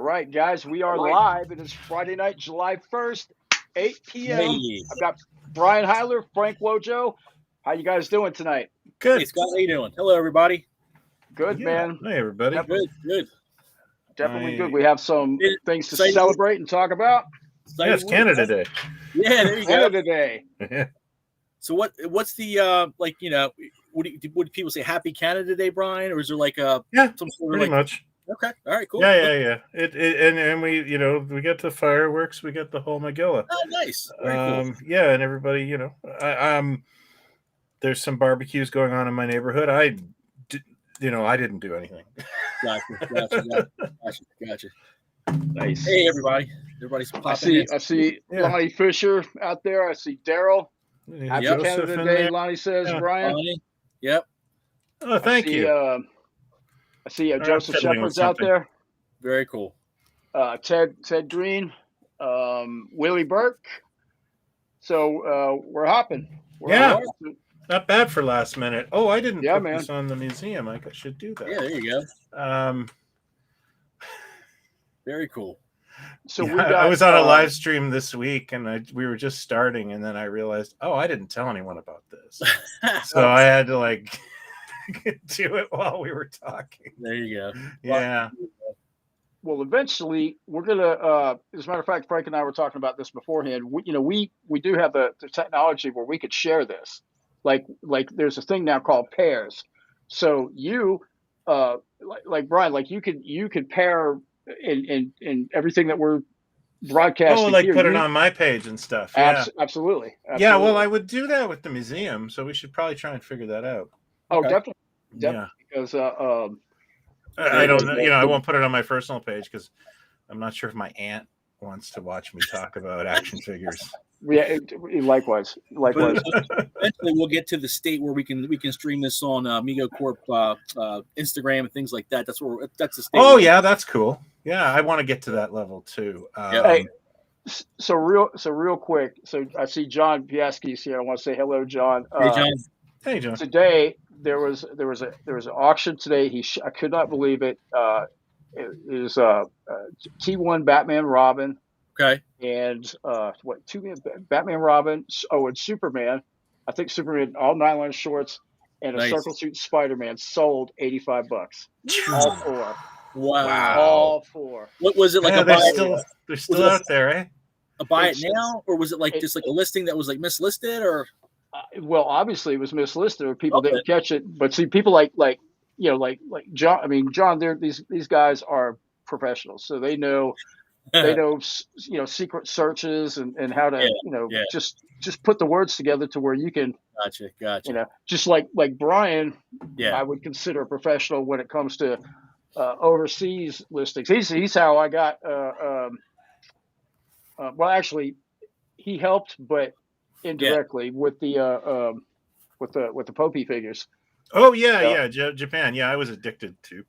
right, guys, we are live. It is Friday night, July 1st, 8 p.m. Hey. I've got Brian Heiler, Frank Wojo. How you guys doing tonight? Good. Hey, Scott, how you doing? Hello, everybody. Good, man. Hey, everybody. Good. Definitely good. We have some things to celebrate and talk about. Yeah, it's Canada Day. Yeah, there you go. Canada Day. So what's the what do people say? Happy Canada Day, Brian? Or is there like some sort of pretty much. Okay, all right, cool. Yeah. And we we got the fireworks, we got the whole Magilla. Oh, nice. Very cool. Yeah, and everybody, there's some barbecues going on in my neighborhood. I didn't do anything. Gotcha. Nice. Hey, everybody. Everybody's popping. I see Lonnie Fisher out there. I see Daryl. Happy Canada Day, Lonnie says, Brian. Lonnie. Yep. Oh, thank you. I see Joseph Shepard's out there. Very cool. Ted Green, Willie Burke. So we're hopping. Not bad for last minute. Oh, I didn't put this on the museum. I should do that. Yeah, there you go. Very cool. So I was on a live stream this week, and we were just starting, and then I realized, I didn't tell anyone about this, so I had to do it while we were talking. There you go. Yeah. Well, eventually we're gonna. As a matter of fact, Frank and I were talking about this beforehand. We do have the technology where we could share this. Like there's a thing now called pairs. So you, like Brian, you could pair in everything that we're broadcasting. Oh, put it on my page and stuff. Yeah. Absolutely. Yeah, well, I would do that with the museum, so we should probably try and figure that out. Oh, definitely. Yeah. Because I don't know. I won't put it on my personal page because I'm not sure if my aunt wants to watch me talk about action figures. Yeah, likewise. Eventually, we'll get to the state where we can stream this on Mego Corp Instagram and things like that. That's the state. Oh yeah, that's cool. Yeah, I want to get to that level too. So real quick. So I see John Piaski's here. I want to say hello, John. Hey, John. Today there was an auction today. I could not believe it. It was T1 Batman Robin. Okay. And two Batman Robin, and Superman. I think Superman, all nylon shorts, and a circle suit Spider-Man sold $85. All four. Wow. All four. What was it like? They're still out there, eh? A buy it now, or was it just a listing that was mislisted, or? Well, obviously it was mislisted, or people didn't catch it. But see, people like John. I mean, John. These guys are professionals, so they know. They know, secret searches and how to, just put the words together to where you can. Gotcha. Just like Brian, yeah, I would consider a professional when it comes to overseas listings. He's how I got. Well, actually, he helped, but indirectly with the Popey figures. Oh yeah, Japan. Yeah, I was addicted to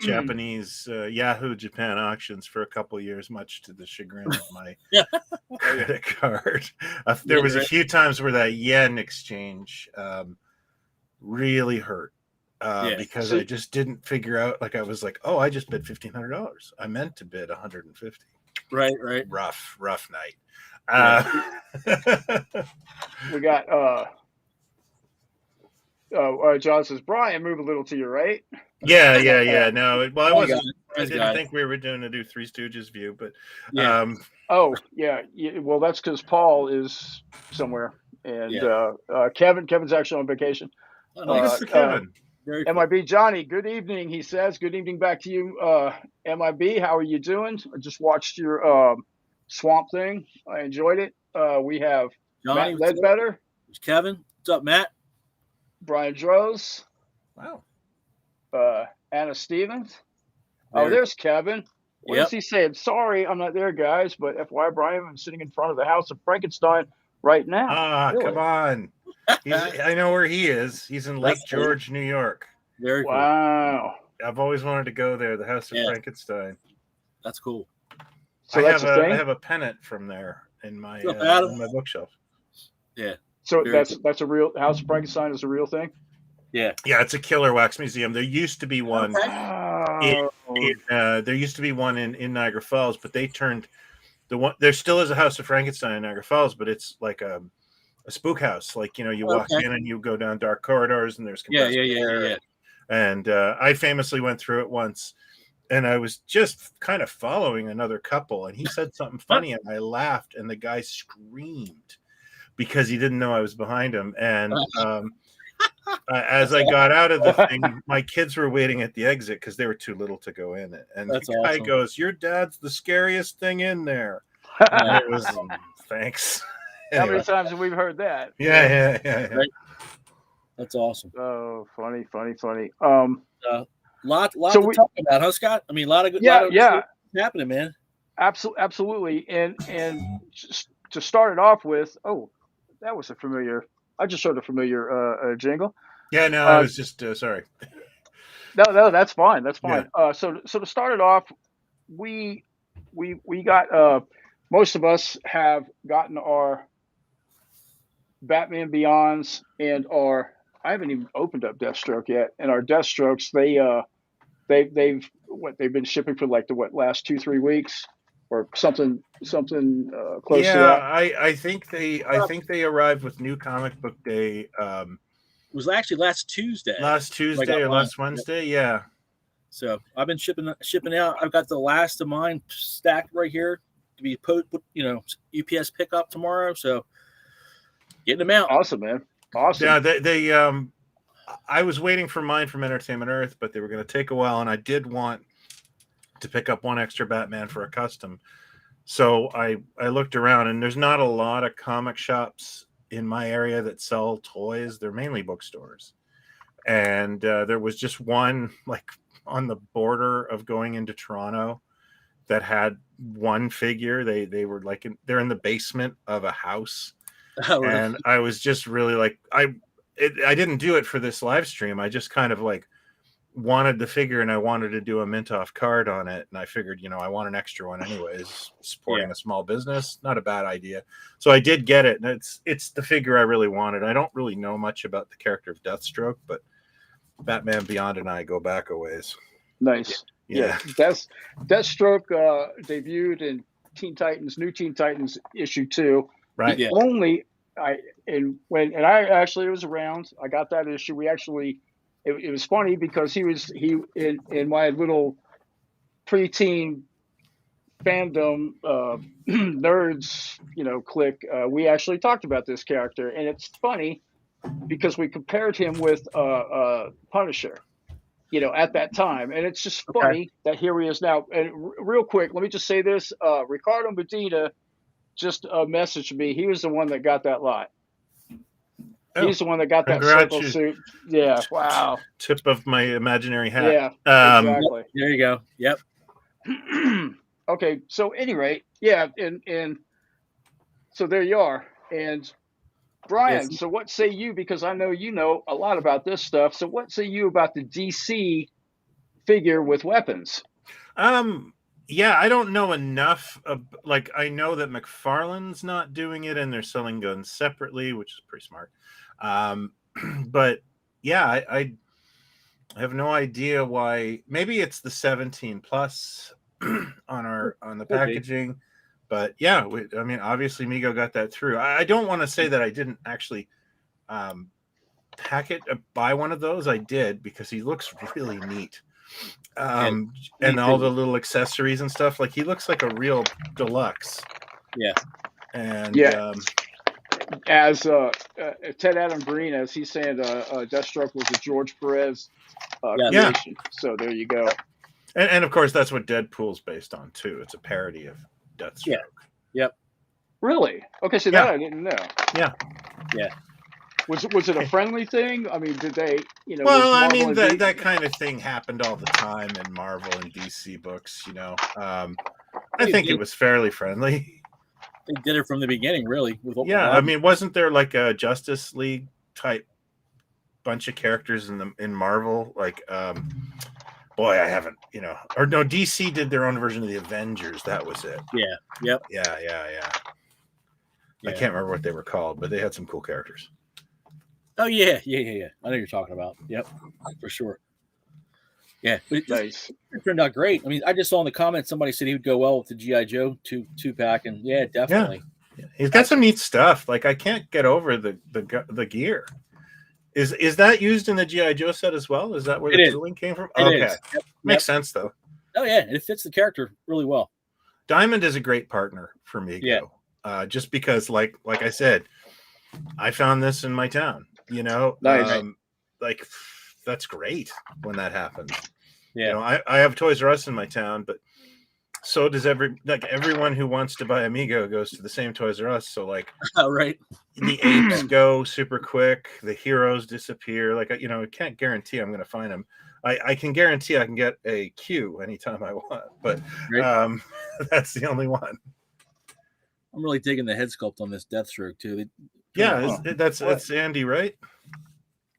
Japanese Yahoo Japan auctions for a couple of years, much to the chagrin of my credit card. There was a few times where that yen exchange really hurt because I just didn't figure out. I was like, I just bid $1,500. I meant to bid $150. Right. Rough night. We got. John says, Brian, move a little to your right. Yeah. No, well, I wasn't. I didn't think we were doing to do Three Stooges view, but well, that's because Paul is somewhere, and Kevin's actually on vacation. Mr. Kevin. Cool. MIB Johnny, good evening. He says, good evening back to you. MIB, how are you doing? I just watched your Swamp Thing. I enjoyed it. We have Johnny, Matt Ledbetter. Kevin, what's up, Matt? Brian Droz. Wow. Anna Stevens. There's Kevin. What is he saying? Sorry, I'm not there, guys, but FYI, Brian, I'm sitting in front of the House of Frankenstein right now. Really? Come on. I know where he is. He's in Lake George, New York. Very cool. Wow. I've always wanted to go there, the House of Frankenstein. That's cool. So I have a pennant from there in my bookshelf. Yeah. So that's a real House of Frankenstein is a real thing? Yeah. Yeah, it's a killer wax museum. There used to be one There used to be one in Niagara Falls, but they turned the one. There still is a House of Frankenstein in Niagara Falls, but it's like a spook house. Like, you walk in and you go down dark corridors, and there's compressed air. And I famously went through it once, and I was just kind of following another couple, and he said something funny, and I laughed, and the guy screamed because he didn't know I was behind him. And as I got out of the thing, my kids were waiting at the exit because they were too little to go in it. And the guy goes, "Your dad's the scariest thing in there." And it was, thanks. How many times have we heard that? Yeah. Right? That's awesome. Oh, funny. Lot to talk about, huh, Scott? I mean, a lot of good. Happening, man. Absolutely. And to start it off with, that was I just heard a familiar jingle. Yeah, no, I was just sorry. No, that's fine. Yeah. So to start it off, we got most of us have gotten our Batman Beyonds and I haven't even opened up DeathStroke yet, and our DeathStrokes they've been shipping for like the last 2-3 weeks or something close to that. I think they arrived with New Comic Book Day. It was actually last Tuesday or last Wednesday. Yeah. So I've been shipping out. I've got the last of mine stacked right here to be UPS pickup tomorrow. So getting them out. Awesome, man. Awesome. Yeah, they I was waiting for mine from Entertainment Earth, but they were going to take a while, and I did want to pick up one extra Batman for a custom. So I looked around, and there's not a lot of comic shops in my area that sell toys. They're mainly bookstores. And there was just one like on the border of going into Toronto that had one figure. They were like they're in the basement of a house. Oh, really? And I was just really like I didn't do it for this live stream. I just kind of like wanted the figure, and I wanted to do a mint off card on it, and I figured, I want an extra one anyways. Supporting a small business, not a bad idea. So I did get it, and it's the figure I really wanted. I don't really know much about the character of Deathstroke, but Batman Beyond and I go back a ways. Nice. Yeah. Deathstroke debuted in New Teen Titans issue 2. Right. Yeah. I was around. I got that issue. We actually, it was funny because he in my little preteen fandom nerds, clique. We actually talked about this character, and it's funny because we compared him with Punisher, at that time, and it's just funny that here he is now. And real quick, let me just say this: Ricardo Medina just messaged me. He was the one that got that lot. He's the one that got that circle suit. Yeah. Wow. Tip of my imaginary hat. Yeah. Exactly. There you go. Yep. Okay. So, at any rate, yeah, and so there you are. And Brian, so what say you? Because I know you know a lot about this stuff. So, what say you about the DC figure with weapons? Yeah, I don't know enough. I know that McFarlane's not doing it, and they're selling guns separately, which is pretty smart. But yeah, I have no idea why. Maybe it's the 17 plus on the packaging. But yeah, obviously Migo got that through. I don't want to say that I didn't actually buy one of those. I did, because he looks really neat. And all the little accessories and stuff, like he looks like a real deluxe. Yeah. And as Ted Adam Green, as he's saying, Deathstroke was a George Perez creation. So there you go. And of course that's what Deadpool's based on too. It's a parody of Deathstroke. Yeah. Yep. Really? Okay, so that I didn't know. Yeah. Was it a friendly thing? I mean, did they, Well, I mean, that kind of thing happened all the time in Marvel and DC books, I think it was fairly friendly. They did it from the beginning, really. I mean, wasn't there like a Justice League type bunch of characters in Marvel? Like, boy, I haven't, or no, DC did their own version of the Avengers. That was it. Yeah. Yep. Yeah. I can't remember what they were called, but they had some cool characters. Oh yeah. I know what you're talking about. Yep, for sure. Yeah, but Nice. it turned out great. I mean, I just saw in the comments somebody said he would go well with the GI Joe two pack, and yeah, definitely. Yeah. He's got some neat stuff. Like I can't get over the gear. Is that used in the GI Joe set as well? Is that where the tooling came from? Okay, makes sense though. Oh yeah, it fits the character really well. Diamond is a great partner for Migo. Yeah. Just because, like I said, I found this in my town. Nice. Like that's great when that happens. Yeah. I have Toys R Us in my town, but so does everyone who wants to buy a Migo goes to the same Toys R Us. So like, right. The apes go super quick. The heroes disappear. Like, I can't guarantee I'm going to find them. I can guarantee I can get a Q anytime I want, but that's the only one. I'm really digging the head sculpt on this DeathStroke too. That's Andy, right?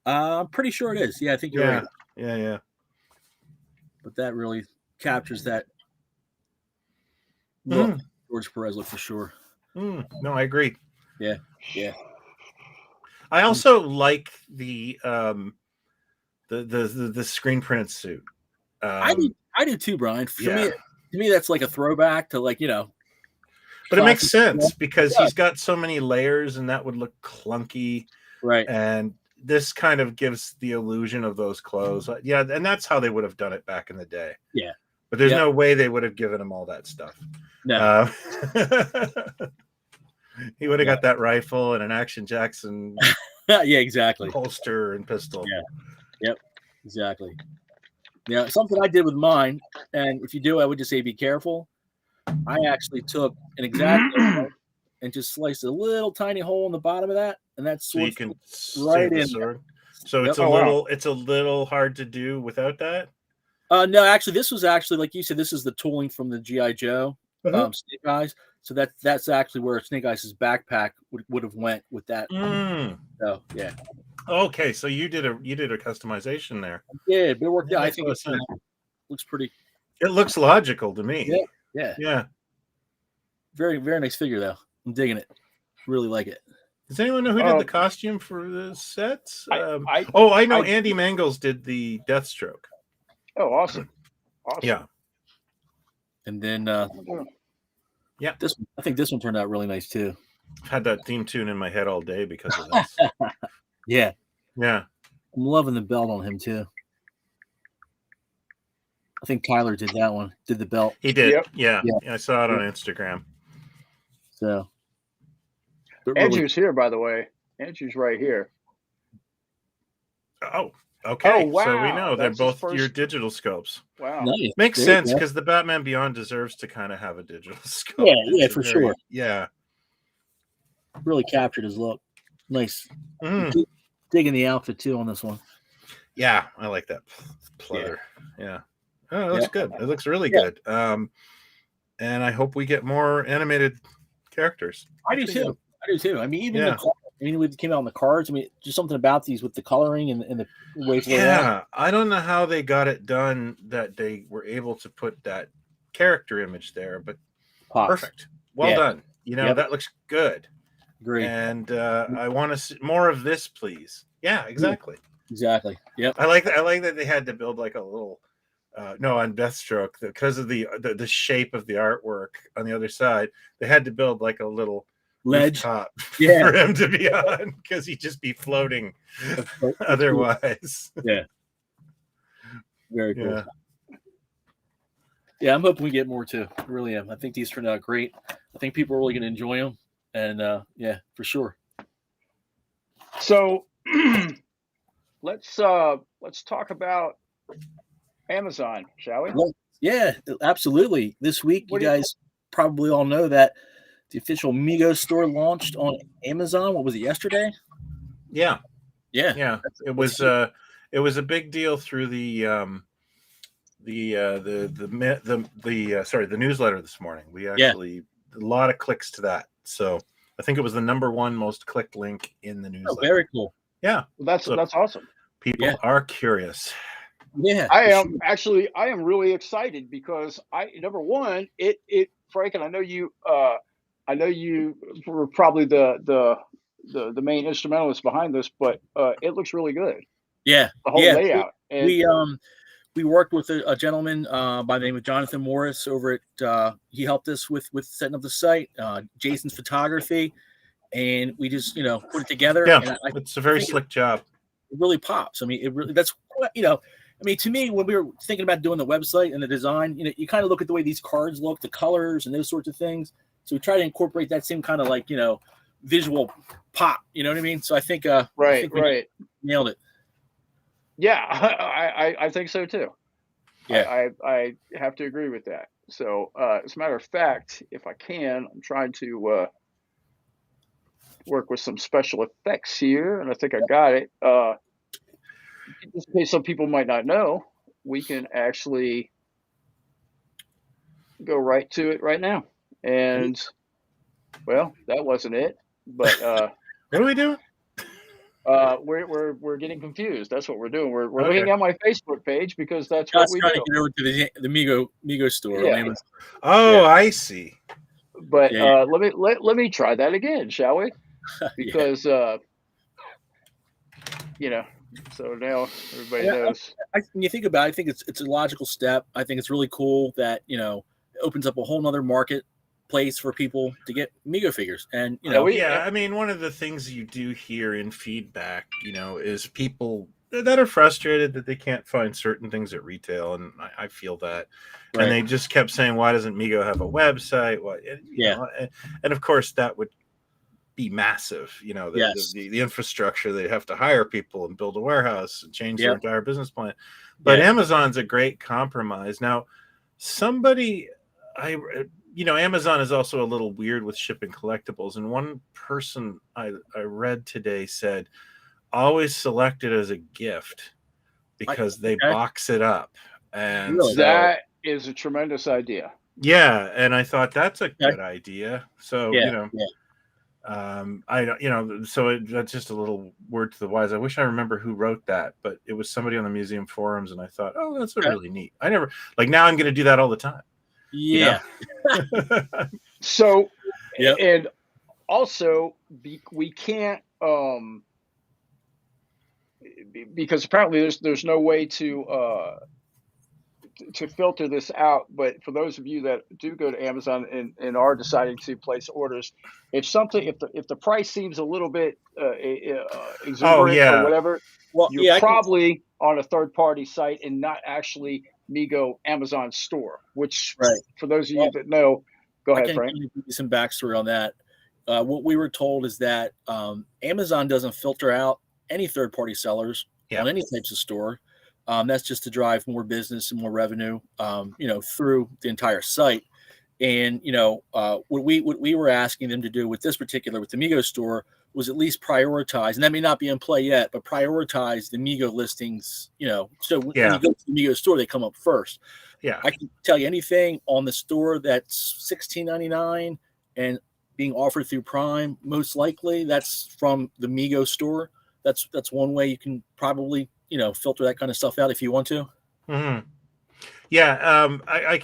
I'm pretty sure it is. Yeah, I think you're right. Yeah. But that really captures that look, George Perez look for sure. No, I agree. Yeah. I also like the screen printed suit. I do too, Brian. To me, that's like a throwback to But it makes sense because he's got so many layers, and that would look clunky, right? And this kind of gives the illusion of those clothes. Yeah, and that's how they would have done it back in the day. Yeah. But there's no way they would have given him all that stuff. No. He would have got that rifle and an Action Jackson yeah, exactly. holster and pistol. Yeah. Yep. Exactly. Yeah, something I did with mine, and if you do, I would just say be careful. I actually took an exacto and just sliced a little tiny hole in the bottom of that, and that's so you can right in. Sword. So it's it's a little hard to do without that. No, actually, this was actually like you said. This is the tooling from the GI Joe Snake Eyes. So that's actually where Snake Eyes' backpack would have went with that. So yeah. Okay, so you did a customization there. Yeah, it worked out. I think it looks pretty. It looks logical to me. Yeah. Very, very nice figure though. I'm digging it. Really like it. Does anyone know who did the costume for the sets? I know Andy Mangels did the Deathstroke. Oh, awesome. Yeah. And then I think this one turned out really nice too. I've had that theme tune in my head all day because of this. Yeah. I'm loving the belt on him too. I think Tyler did that one. Did the belt? He did. Yep. Yeah. I saw it on Instagram. So Andrew's here, by the way. Andrew's right here. Oh, okay. Oh, wow. So we know they're both your digital scopes. Wow. Nice. Makes sense because the Batman Beyond deserves to kind of have a digital scope. Yeah, for sure. Yeah. Really captured his look. Nice. Digging the outfit too on this one. Yeah, I like that pleather. Yeah. Oh, it looks good. It looks really good. And I hope we get more animated characters. I do too. I mean, even when it came out on the cards, I mean, just something about these with the coloring and the way it's laid out. I don't know how they got it done that they were able to put that character image there, but perfect. Well done. That looks good. Great. And I want to see more of this, please. Yeah, exactly. Exactly. Yep. I like that they had to build like a little on Deathstroke because of the shape of the artwork on the other side. They had to build like a little ledge top for him to be on because he'd just be floating otherwise. Yeah. Very cool. Yeah, I'm hoping we get more too. I really am. I think these turned out great. I think people are really going to enjoy them. And for sure. So let's talk about Amazon, shall we? Well, yeah, absolutely. This week, you guys probably all know that the official Mego store launched on Amazon. What was it, yesterday? Yeah. Yeah. It was a big deal through the newsletter this morning. We actually a lot of clicks to that. So I think it was the number one most clicked link in the newsletter. Oh, very cool. Yeah. Well, that's awesome. People are curious. Yeah. I am really excited because number one, Frank, and I know you were probably the main instrumentalist behind this, but it looks really good. Yeah. The whole layout. And we worked with a gentleman by the name of Jonathan Morris over at. He helped us with setting up the site. Jason's photography, and we just put it together. Yeah, and it's a very slick job. It really pops. I mean, it really. That's I mean, to me, when we were thinking about doing the website and the design, you kind of look at the way these cards look, the colors, and those sorts of things. So we try to incorporate that same kind of like visual pop. You know what I mean? So I think right. Nailed it. Yeah, I think so too. Yeah, I have to agree with that. So as a matter of fact, if I can, I'm trying to work with some special effects here, and I think I got it. Just in case some people might not know, we can actually go right to it right now. And well, that wasn't it, but what are we doing? we're getting confused. That's what we're doing. We're looking at my Facebook page because that's what we do. Trying to get over to the Migo store. Yeah. I see. But let me try that again, shall we? Because so now everybody knows. When you think about it, I think it's a logical step. I think it's really cool that it opens up a whole nother marketplace for people to get Migo figures. And I mean, one of the things you do hear in feedback, is people that are frustrated that they can't find certain things at retail, and I feel that. Right. And they just kept saying, "Why doesn't Migo have a website?" And of course that would be massive, the infrastructure. They have to hire people and build a warehouse and change their entire business plan. But Amazon's a great compromise. Now, Amazon is also a little weird with shipping collectibles. And one person I read today said, always select it as a gift because they box it up. And really? That is a tremendous idea. Yeah. And I thought that's a good idea. So, that's just a little word to the wise. I wish I remember who wrote that, but it was somebody on the museum forums, and I thought, oh, that's really neat. I never now I'm going to do that all the time. Yeah. So, and also we can't because apparently there's no way to filter this out. But for those of you that do go to Amazon and are deciding to place orders, if the price seems a little bit exuberant or whatever, you're probably on a third party site and not actually Migo Amazon store. Which for those of you that know, go ahead, Frank. Give you some backstory on that. What we were told is that Amazon doesn't filter out any third party sellers on any types of store. That's just to drive more business and more revenue, through the entire site. And what we were asking them to do with the Migo store was at least prioritize, and that may not be in play yet, but prioritize the Migo listings. So when you go to the Migo store, they come up first. Yeah, I can tell you anything on the store that's $16.99 and being offered through Prime. Most likely, that's from the Migo store. That's one way you can probably filter that kind of stuff out if you want to. Mm-hmm. Yeah, I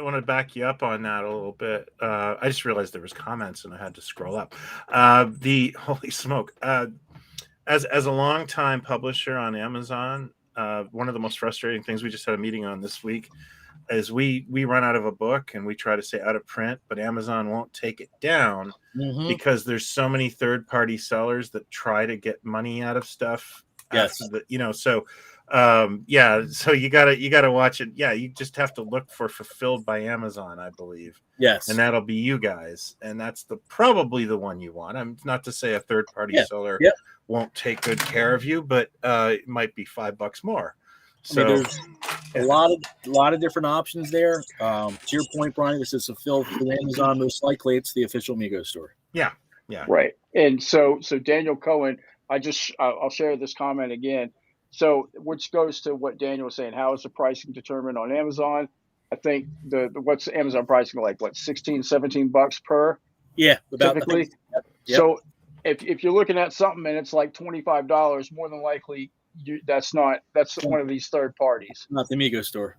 want to back you up on that a little bit. I just realized there was comments and I had to scroll up. Holy smoke. As a longtime publisher on Amazon, one of the most frustrating things we just had a meeting on this week is we run out of a book and we try to say out of print, but Amazon won't take it down because there's so many third-party sellers that try to get money out of stuff. So you gotta watch it. Yeah, you just have to look for fulfilled by Amazon, I believe. Yes, and that'll be you guys, and that's probably the one you want. I'm not to say a third party seller won't take good care of you, but it might be $5 more. So there's a lot of different options there. To your point, Brian, this is fulfilled through Amazon. Most likely, it's the official Migo store. Yeah, right. And so Daniel Cohen. I'll share this comment again. So, which goes to what Daniel was saying. How is the pricing determined on Amazon? I think what's Amazon pricing like? What, $16-17 per? Yeah, typically. Yep. So, if you're looking at something and it's like $25, more than likely that's one of these third parties. Not the Migo store.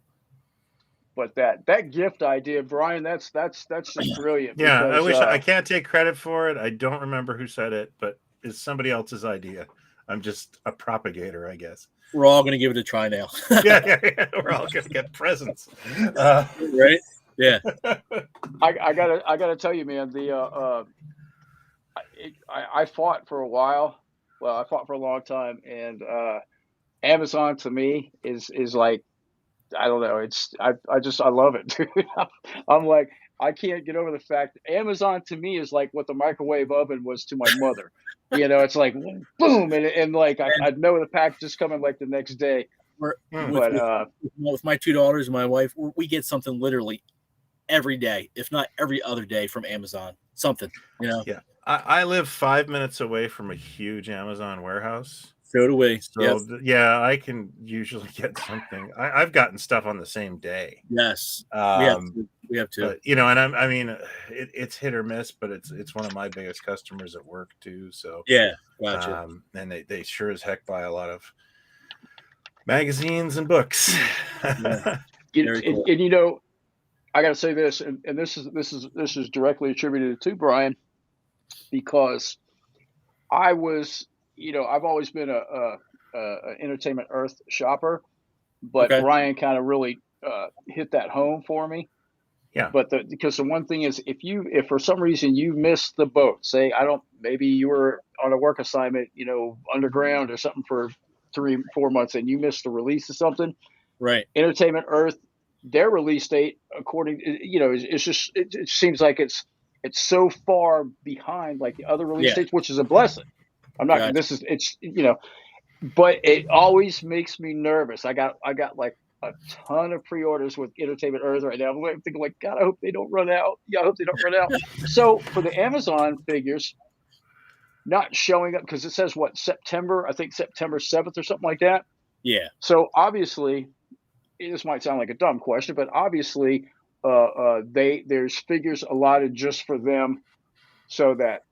But that gift idea, Brian, that's just brilliant. Yeah, because, I can't take credit for it. I don't remember who said it, but it's somebody else's idea. I'm just a propagator, I guess. We're all going to give it a try now. Yeah. We're all going to get presents. Right? Yeah. I gotta tell you, man. I fought for a while. Well, I fought for a long time, and Amazon to me is like, I don't know. I love it, dude. I'm like, I can't get over the fact that Amazon to me is like what the microwave oven was to my mother. It's like boom, and like I'd know the package is coming like the next day. With my two daughters and my wife, we get something literally every day, if not every other day, from Amazon. Something, Yeah, I live 5 minutes away from a huge Amazon warehouse. So do we. So yeah, I can usually get something. I've gotten stuff on the same day. Yes, we have to. But, and it's hit or miss, but it's one of my biggest customers at work too. So yeah, gotcha. And they sure as heck buy a lot of magazines and books. Yeah. Cool. And I got to say this, and this is directly attributed to Brian, because I was, I've always been a Entertainment Earth shopper, but Brian kind of really hit that home for me. Yeah. But because the one thing is, if for some reason you missed the boat, say maybe you were on a work assignment, underground or something for 3-4 months, and you missed the release of something, right? Entertainment Earth, their release date, according, it's just it seems like it's so far behind like the other release dates, which is a blessing. I'm not. Gotcha. But it always makes me nervous. I got like a ton of pre-orders with Entertainment Earth right now. I'm thinking like, God, I hope they don't run out. Yeah, I hope they don't run out. So for the Amazon figures not showing up, because it says September 7th or something like that. Yeah. So obviously, this might sound like a dumb question, but obviously, there's figures allotted just for them, so that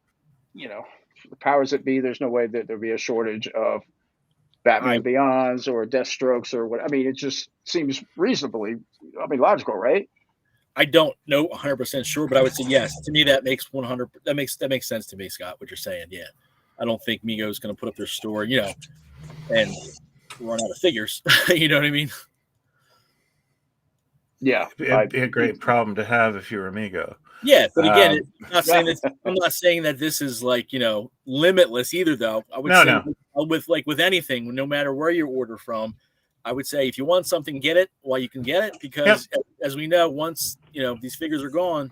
the powers that be, there's no way that there'd be a shortage of Batman Beyonds or Deathstrokes or what. I mean, it just seems reasonably, logical, right? I don't know 100% sure, but I would say yes. To me, that makes 100. That makes sense to me, Scott. What you're saying, yeah. I don't think Mego is going to put up their store, and run out of figures. You know what I mean? Yeah, it'd be a great problem to have if you were Migo. Yeah, but again, I'm not saying that this is like limitless either. Though I would say with anything, no matter where you order from, I would say if you want something, get it while you can get it, because as we know, once these figures are gone,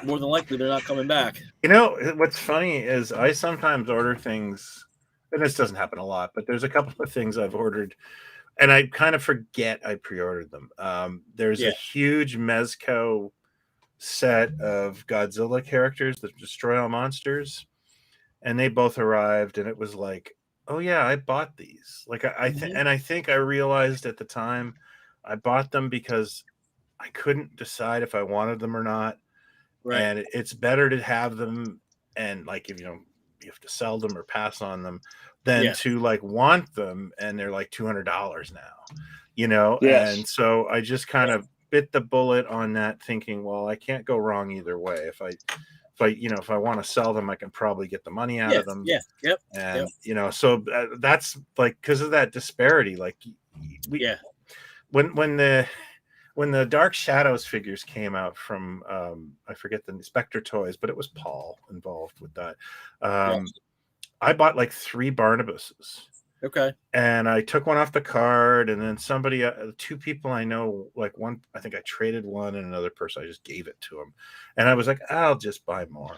more than likely they're not coming back. What's funny is I sometimes order things, and this doesn't happen a lot, but there's a couple of things I've ordered and I kind of forget I pre-ordered them. There's a huge Mezco set of Godzilla characters that destroy all monsters, and they both arrived, and it was like, oh yeah, I bought these. Like I think I realized at the time I bought them because I couldn't decide if I wanted them or not. Right. And it's better to have them, and like if you have to sell them or pass on them, than to like want them and they're like $200 now, Yes. And so I just kind of bit the bullet on that, thinking, well, I can't go wrong either way. If I want to sell them, I can probably get the money out of them. Yeah. Yep. And so that's like, because of that disparity, like when the Dark Shadows figures came out from I forget the Spectre Toys, but it was Paul involved with that. I bought like 3 Barnabases. Okay. And I took one off the card, and then somebody, 2 people I know, like one, I think I traded one, and another person, I just gave it to him. And I was like, I'll just buy more.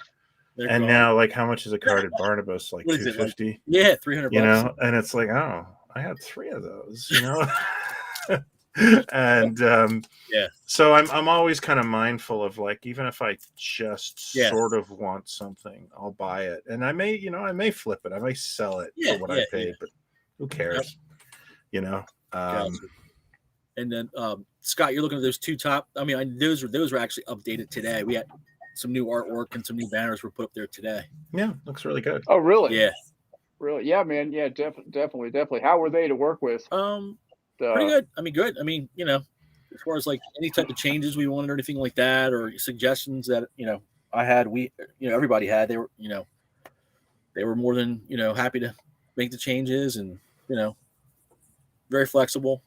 And now, like, how much is a card at Barnabas? Like $250? Like? Yeah, $300. And it's like, oh, I had 3 of those, And so I'm always kind of mindful of, like, even if I just sort of want something, I'll buy it, and I may flip it, I may sell it for what I paid, but who cares, Gotcha. And then Scott, you're looking at those 2 top. I mean, those were actually updated today. We had some new artwork and some new banners were put up there today. Yeah, looks really good. Oh, really? Yeah, really. Yeah, man. Yeah, definitely. How were they to work with? Pretty good. I mean, good. I mean, as far as like any type of changes we wanted or anything like that, or suggestions that I had, everybody had. They were, they were more than happy to make the changes, and very flexible,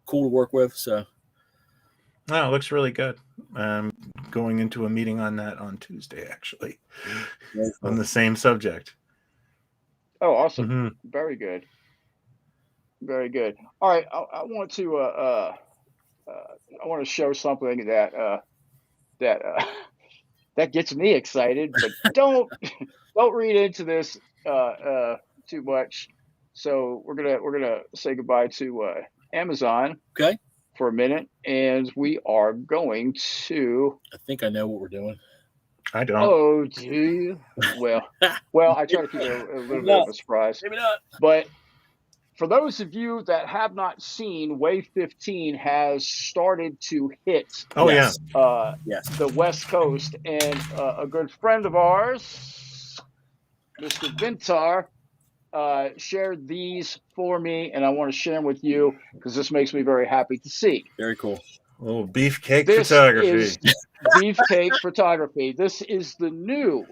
cool to work with. So, it looks really good. Going into a meeting on that on Tuesday, actually, on the same subject. Oh, awesome! Mm-hmm. Very good, very good. All right, I want to show something that that gets me excited, but don't read into this too much. So we're gonna say goodbye to Amazon. Okay. For a minute, and we are going to. I think I know what we're doing. I don't. Oh, do you? Well, I try to keep it a little bit of a surprise. Maybe not. But for those of you that have not seen, Wave 15 has started to hit. Oh, yes. Yes. The West Coast, and a good friend of ours, Mr. Vintar, shared these for me, and I want to share them with you because this makes me very happy to see. Very cool. Oh, beefcake photography. Is beefcake photography. This is the new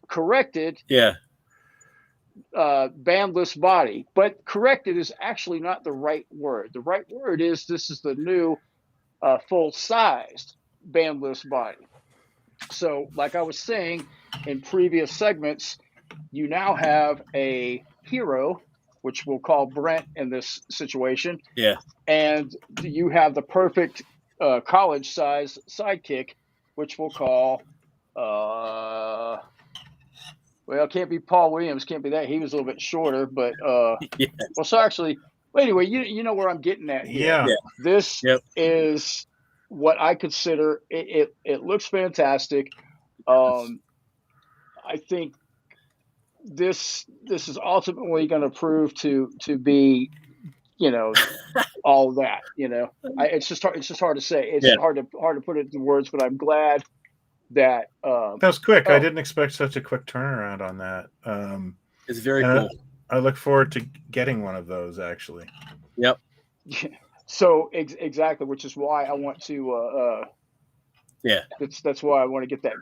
corrected bandless body, but corrected is actually not the right word. The right word is this is the new full-sized bandless body. So, like I was saying in previous segments, you now have a hero, which we'll call Brent in this situation. Yeah. And you have the perfect college-size sidekick, which we'll call, well, it can't be Paul Williams, can't be that. He was a little bit shorter, but, yes. Well, so actually, well, anyway, you know where I'm getting at here. Yeah. This is what I consider, it looks fantastic. I think this is ultimately going to prove to be, all that. It's just hard to say. It's hard to put it into words. But I'm glad that that was quick. I didn't expect such a quick turnaround on that. It's very cool. I look forward to getting one of those. Actually. Yep. So exactly, which is why I want to. That's why I want to get that.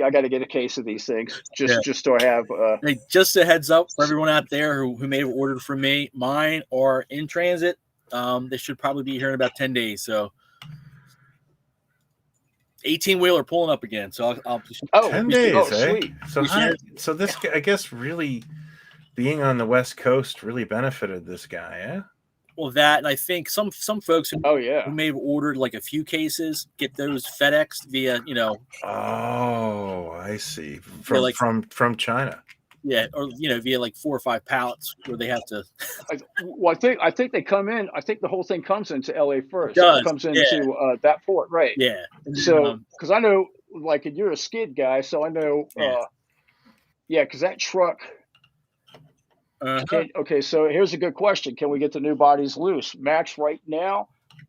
I got to get a case of these things just so I have. Hey, just a heads up for everyone out there who may have ordered from me. Mine are in transit. They should probably be here in about 10 days. So 18-wheeler pulling up again. So I'll 10 days. Sweet. So this I guess really being on the West Coast really benefited this guy. Yeah. Well, that, and I think some folks who may have ordered like a few cases get those FedEx via, Oh, I see. From China. Yeah, or via like 4 or 5 pallets where they have to. I think they come in. I think the whole thing comes into LA first. It comes into that port, right? Yeah. So, because I know, like, you're a skid guy, so I know. Because that truck. Okay, so here's a good question. Can we get the new bodies loose? Max, right now,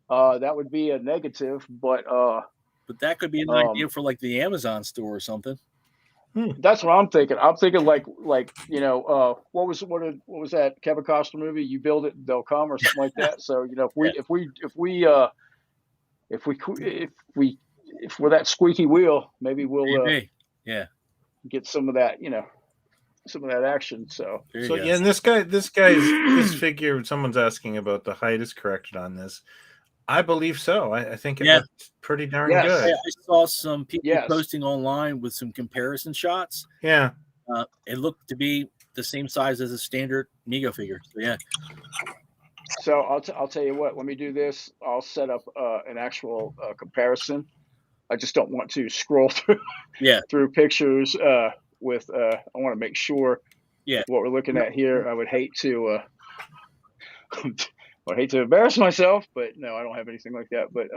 that would be a negative, but that could be an idea for like the Amazon store or something. That's what I'm thinking. I'm thinking like what was that Kevin Costner movie? You build it, they'll come, or something like that. So if we're that squeaky wheel, maybe we'll get some of that some of that action. So and this figure, someone's asking about the height is corrected on this. I believe so. I think it looked pretty darn good. I saw some people posting online with some comparison shots. Yeah. It looked to be the same size as a standard Migo figure. So So I'll tell you what. Let me do this. I'll set up an actual comparison. I just don't want to scroll through through pictures. I want to make sure what we're looking at here. I would hate to embarrass myself, but no, I don't have anything like that. But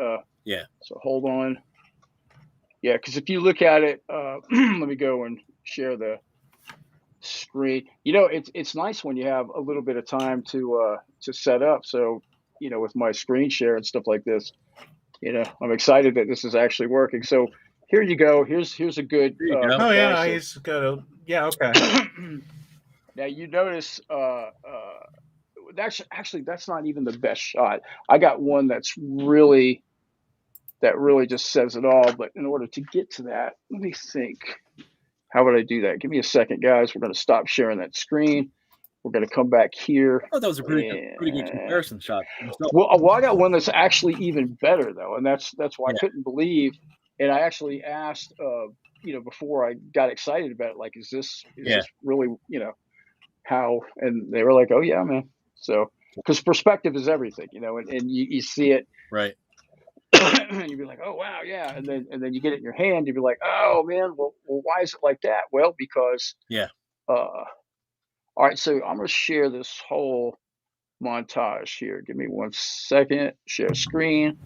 so hold on. Yeah, because if you look at it, let me go and share the screen. It's nice when you have a little bit of time to set up. So with my screen share and stuff like this, I'm excited that this is actually working. So here you go. Here's a good. He's got a okay. Now you notice. Actually, that's not even the best shot. I got one that really just says it all. But in order to get to that, let me think how would I do that? Give me a second, guys. We're going to stop sharing that screen. We're going to come back here. I thought that was a pretty good comparison shot. Well, I got one that's actually even better though, and that's why I couldn't believe. And I actually asked, before I got excited about it, like, is this really, how? And they were like, oh yeah, man. So, because perspective is everything, and you see it, right. And you'd be like, oh wow, yeah, and then you get it in your hand, you'd be like, oh man, well why is it like that? Well, because all right, so I'm gonna share this whole montage here. Give me 1 second. Share screen.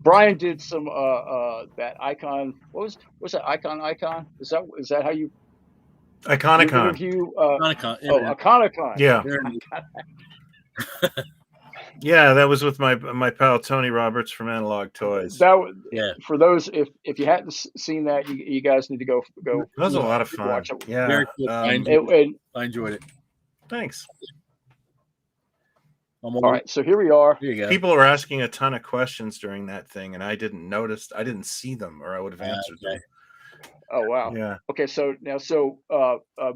Brian did some that icon. What's that icon? Is that how you Iconicon interview? Iconicon. Iconicon. Yeah. Yeah, that was with my pal Tony Roberts from Analog Toys. For those, if you hadn't seen that, you guys need to go. That was a lot of fun. Watch it. Yeah, very cool. I enjoyed it. Thanks. All right, so here we are. Here you go. People were asking a ton of questions during that thing, and I didn't see them, or I would have answered them. Oh wow. Yeah. Okay, so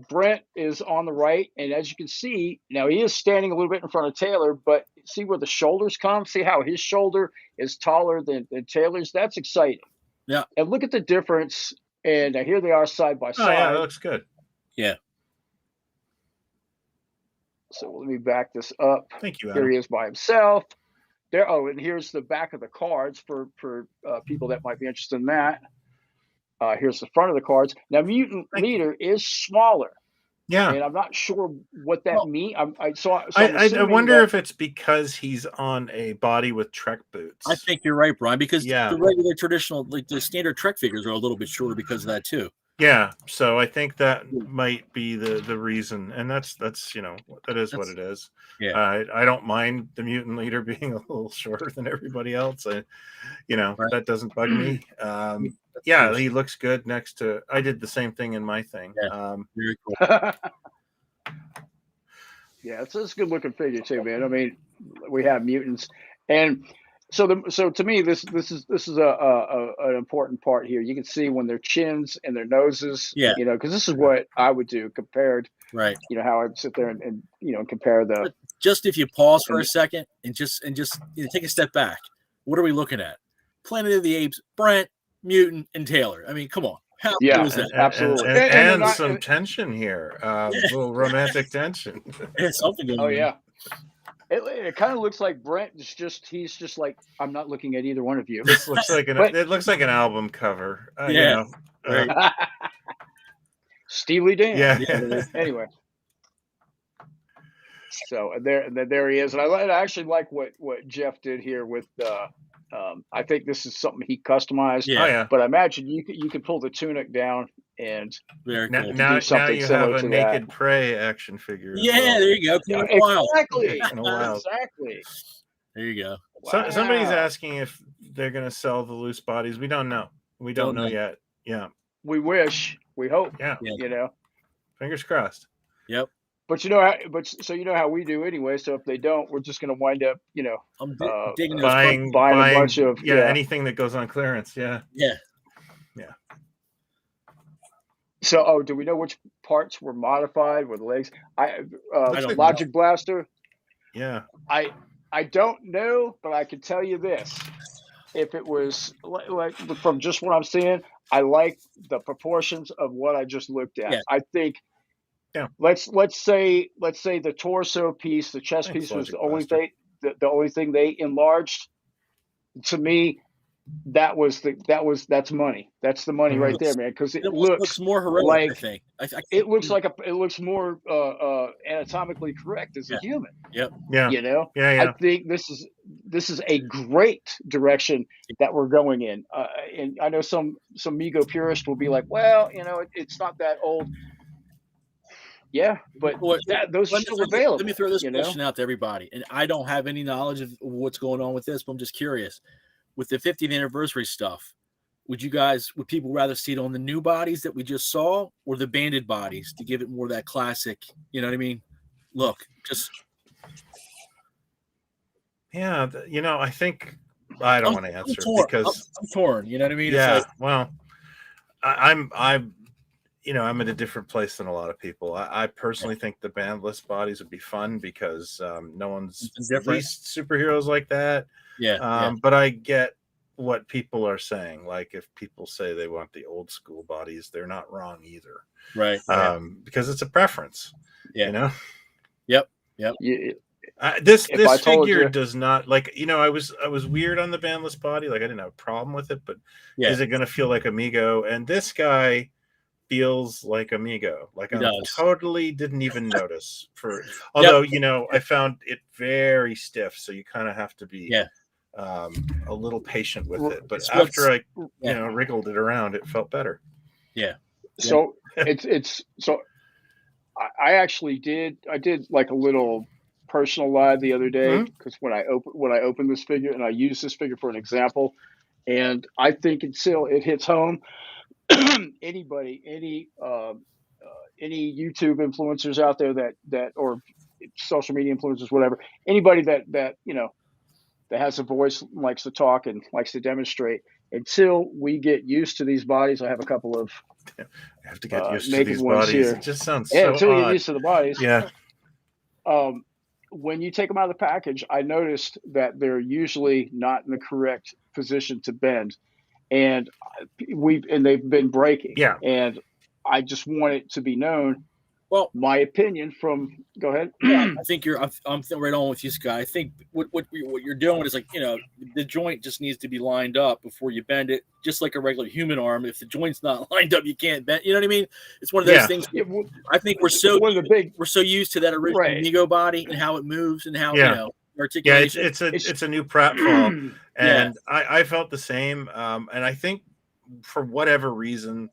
Brent is on the right, and as you can see, now he is standing a little bit in front of Taylor, but see where the shoulders come? See how his shoulder is taller than Taylor's? That's exciting. Yeah. And look at the difference. And here they are side by side. Oh yeah, that looks good. Yeah. So let me back this up. Thank you, Adam. Here he is by himself. There. Oh, and here's the back of the cards for people that might be interested in that. Here's the front of the cards. Now, Mutant Leader is smaller. Yeah. And I'm not sure what that means. I wonder if it's because he's on a body with Trek boots. I think you're right, Brian, because the regular traditional, like the standard Trek figures are a little bit shorter because of that too. Yeah. So I think that might be the reason. And that's that is what it is. Yeah. I don't mind the Mutant Leader being a little shorter than everybody else. That doesn't bug me. Yeah, he looks good next to. I did the same thing in my thing. Yeah, very cool. Yeah, it's a good looking figure too, man. I mean, we have mutants, and so to me, this is an important part here. You can see when their chins and their noses, because this is what I would do compared, right? How I'd sit there and compare the. But just if you pause for a second and just take a step back, what are we looking at? Planet of the Apes, Brent, Mutant, and Taylor. I mean, come on. How cool is that? Absolutely. And some tension here. A little romantic tension. Yeah, something going on. Oh, yeah. It kind of looks like Brent is he's just like, I'm not looking at either one of you. This looks like it looks like an album cover. Right. Steely Dan. Yeah. Anyway. So there he is. And I actually like what Jeff did here with I think this is something he customized. Yeah. Oh, yeah. But I imagine you could pull the tunic down and very cool. Now you have a naked prey action figure. Yeah, there you go. Exactly. Exactly. There you go. Wow. Somebody's asking if they're going to sell the loose bodies. We don't know. We don't know yet. Yeah. We wish. We hope. Yeah. Fingers crossed. Yep. But how we do anyway. So if they don't, we're just going to wind up, I'm digging buying a bunch of anything that goes on clearance. Yeah. So, do we know which parts were modified? Were the legs? Logic Blaster. Yeah. I don't know, but I can tell you this: if it was like from just what I'm seeing, I like the proportions of what I just looked at. Yeah. I think. Yeah. Let's say the torso piece, the chest piece was the only thing they enlarged. To me, that's money. That's the money right there, man. Because it looks more heroic. like, I think it looks more anatomically correct as a human. Yep. Yeah. I think this is a great direction that we're going in. And I know some Mego purists will be like, well, it's not that old. Yeah, but those are still available. Let me throw this question out to everybody. And I don't have any knowledge of what's going on with this, but I'm just curious. With the 50th anniversary stuff, would people rather see it on the new bodies that we just saw or the banded bodies to give it more of that classic, you know what I mean? Look, just. Yeah, I think I don't want to answer because I'm torn, you know what I mean? Yeah, it's like, well, I'm I'm at a different place than a lot of people. I personally think the bandless bodies would be fun because no one's released superheroes like that. But I get what people are saying. Like if people say they want the old school bodies, they're not wrong either. Right. Because it's a preference. Yep. This figure does not I was weird on the bandless body. Like I didn't have a problem with it, but is it going to feel like a Migo? And this guy feels like a Migo. Like I totally didn't even notice although I found it very stiff, so you kind of have to be a little patient with it. But after I wriggled it around, it felt better. So I actually did like a little personal live the other day because when I opened this figure and I used this figure for an example, and I think it hits home. Anybody, any YouTube influencers out there that or social media influencers, whatever, anybody that has a voice, likes to talk and likes to demonstrate. Until we get used to these bodies, I have a couple of I have to get used to these bodies. Here. It just sounds so until odd. we get used to the bodies. Yeah. When you take them out of the package, I noticed that they're usually not in the correct position to bend, and they've been breaking. Yeah. And I just want it to be known. Well, my opinion from go ahead. I think I'm right on with you, Scott. I think what you're doing is the joint just needs to be lined up before you bend it, just like a regular human arm. If the joint's not lined up, you can't bend. You know what I mean? It's one of those things. I think we're so used to that original Migo body and how it moves and how articulation. Yeah, it's a new platform, and I felt the same. And I think for whatever reason,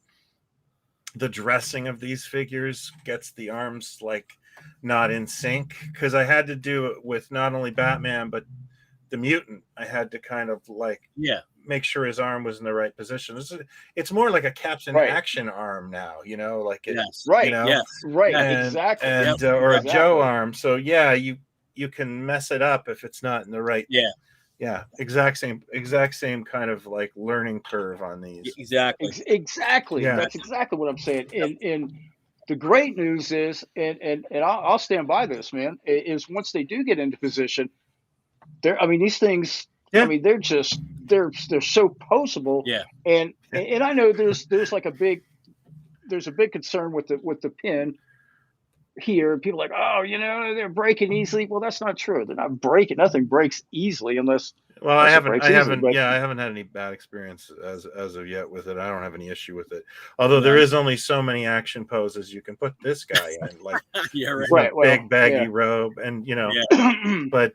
the dressing of these figures gets the arms not in sync, because I had to do it with not only Batman but the mutant. I had to kind of make sure his arm was in the right position. It's more like a Captain Action arm now, exactly, and or a Joe arm. So you can mess it up if it's not in the right. Exact same kind of learning curve on these. Exactly. That's exactly what I'm saying. And the great news is, and I'll stand by this, man, is once they do get into position, these things, they're just they're so poseable. And I know there's a big concern with the pin here. People are like, they're breaking easily. Well, that's not true. They're not breaking. Nothing breaks easily unless. Well, I haven't had any bad experience as of yet with it. I don't have any issue with it. Although there is only so many action poses you can put this guy in, big baggy robe, and but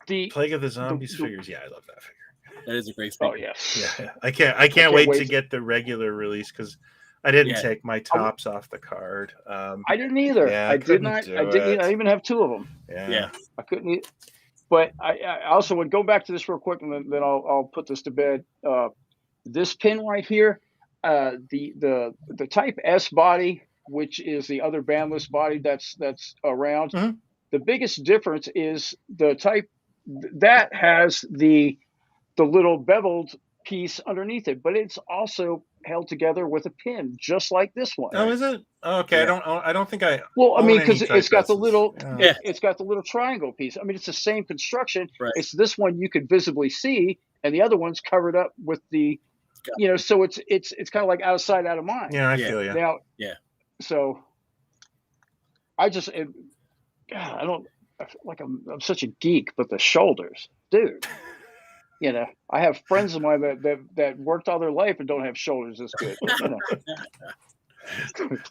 the Plague of the Zombies figures. Yeah, I love that figure. That is a great figure. Oh yes. Yeah. I can't wait to get the regular release, because I didn't take my tops off the card. I didn't either. I did not. I didn't. I even have two of them. Yeah. I couldn't. But I also would go back to this real quick, and then I'll put this to bed. This pin right here, the Type S body, which is the other bandless body that's around. Mm-hmm. The biggest difference is the Type that has the little beveled piece underneath it, but it's also held together with a pin, just like this one. Oh, is it? Oh, okay. Yeah. I don't think I. Well, because it's got the little, it's got the little triangle piece. It's the same construction. Right. It's this one you could visibly see, and the other one's covered up with the, so it's kind of like out of sight, out of mind. Yeah, I feel you. Now, so I just, God, I feel like I'm such a geek, but the shoulders, dude. I have friends of mine that worked all their life and don't have shoulders this good.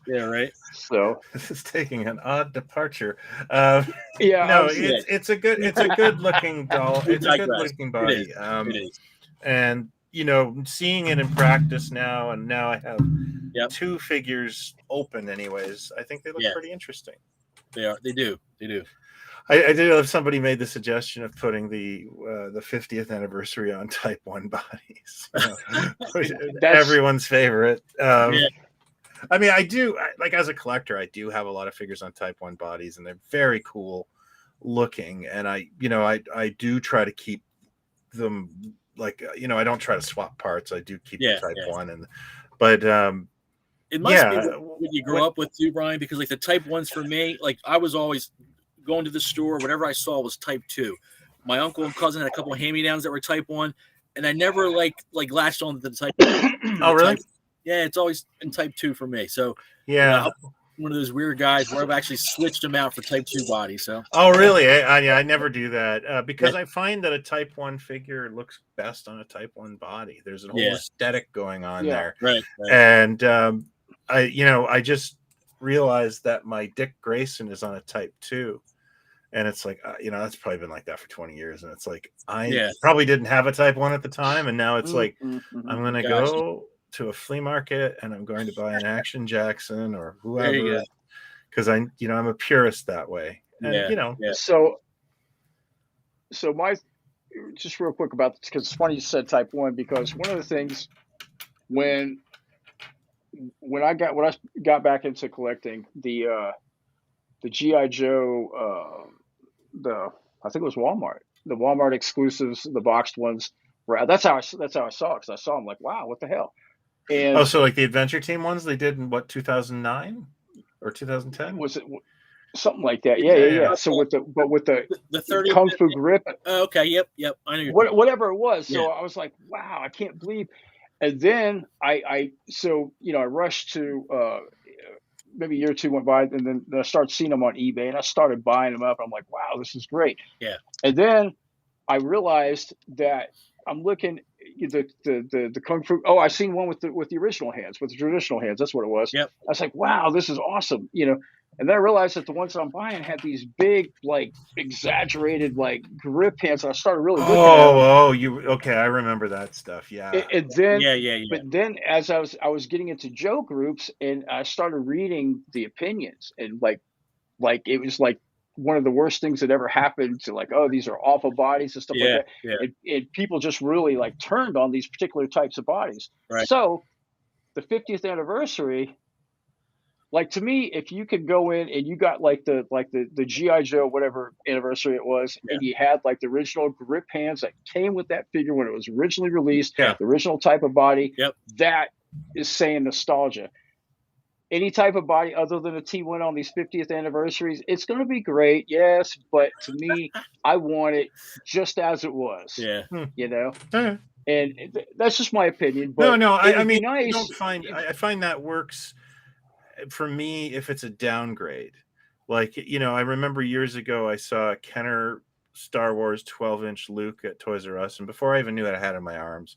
Yeah, right. So this is taking an odd departure. No, it's a good looking doll. It's a good looking body. It is. And seeing it in practice now, and now I have two figures open. Anyways, I think they look pretty interesting. They are. They do. I did have somebody made the suggestion of putting the 50th anniversary on Type 1 bodies. Everyone's favorite. I do as a collector, I do have a lot of figures on Type 1 bodies, and they're very cool looking. And I do try to keep them I don't try to swap parts. I do keep the Type 1, but It must be what you grew up with too, Brian, because like the type 1s for me, like I was always going to the store, whatever I saw was type 2. My uncle and cousin had a couple of hand-me-downs that were type 1, and I never like latched on to the type. Oh, really? Yeah, it's always been type 2 for me. So yeah, I'm one of those weird guys where I've actually switched them out for type 2 bodies. So really? I never do that because I find that a type 1 figure looks best on a type 1 body. There's an whole aesthetic going on there, right. And I just realized that my Dick Grayson is on a type 2. And it's like, that's probably been like that for 20 years. And it's like, I probably didn't have a type 1 at the time. And now it's like, I'm going to go to a flea market and I'm going to buy an Action Jackson or whoever. Because I'm a purist that way. And, So my, just real quick about this, because it's funny you said type 1, because one of the things when I got back into collecting the G.I. Joe, I think it was Walmart, the Walmart exclusives, the boxed ones. That's how I saw it, because I saw them like, wow, what the hell? And so like the Adventure Team ones they did in 2009 or 2010? Was it something like that? Yeah. So with the 30 Kung Fu grip. Okay. Yep. I know. Whatever it was. So I was like, wow, I can't believe. And then I rushed to maybe a year or two went by, and then I started seeing them on eBay, and I started buying them up. I'm like, wow, this is great. Yeah. And then I realized that I'm looking the Kung Fu. Oh, I seen one with the original hands, with the traditional hands. That's what it was. Yep. I was like, wow, this is awesome. And then I realized that the ones that I'm buying had these big, like exaggerated, like grip hands. And I started really looking at them. Okay, I remember that stuff. Yeah. And then, yeah. But then, as I was getting into Joe groups, and I started reading the opinions, and like it was like one of the worst things that ever happened to, like, oh, these are awful bodies and stuff like that. Yeah. And people just really like turned on these particular types of bodies. Right. So the 50th anniversary. Like, to me, if you could go in and you got like the G.I. Joe, whatever anniversary it was, and you had like the original grip hands that came with that figure when it was originally released, the original type of body, that is saying nostalgia. Any type of body other than a T1 on these 50th anniversaries, it's going to be great, yes, but to me, I want it just as it was. Yeah. And that's just my opinion. But I mean, nice. I find that works. For me, if it's a downgrade, like, I remember years ago, I saw a Kenner Star Wars 12-inch Luke at Toys R Us, and before I even knew what I had in my arms.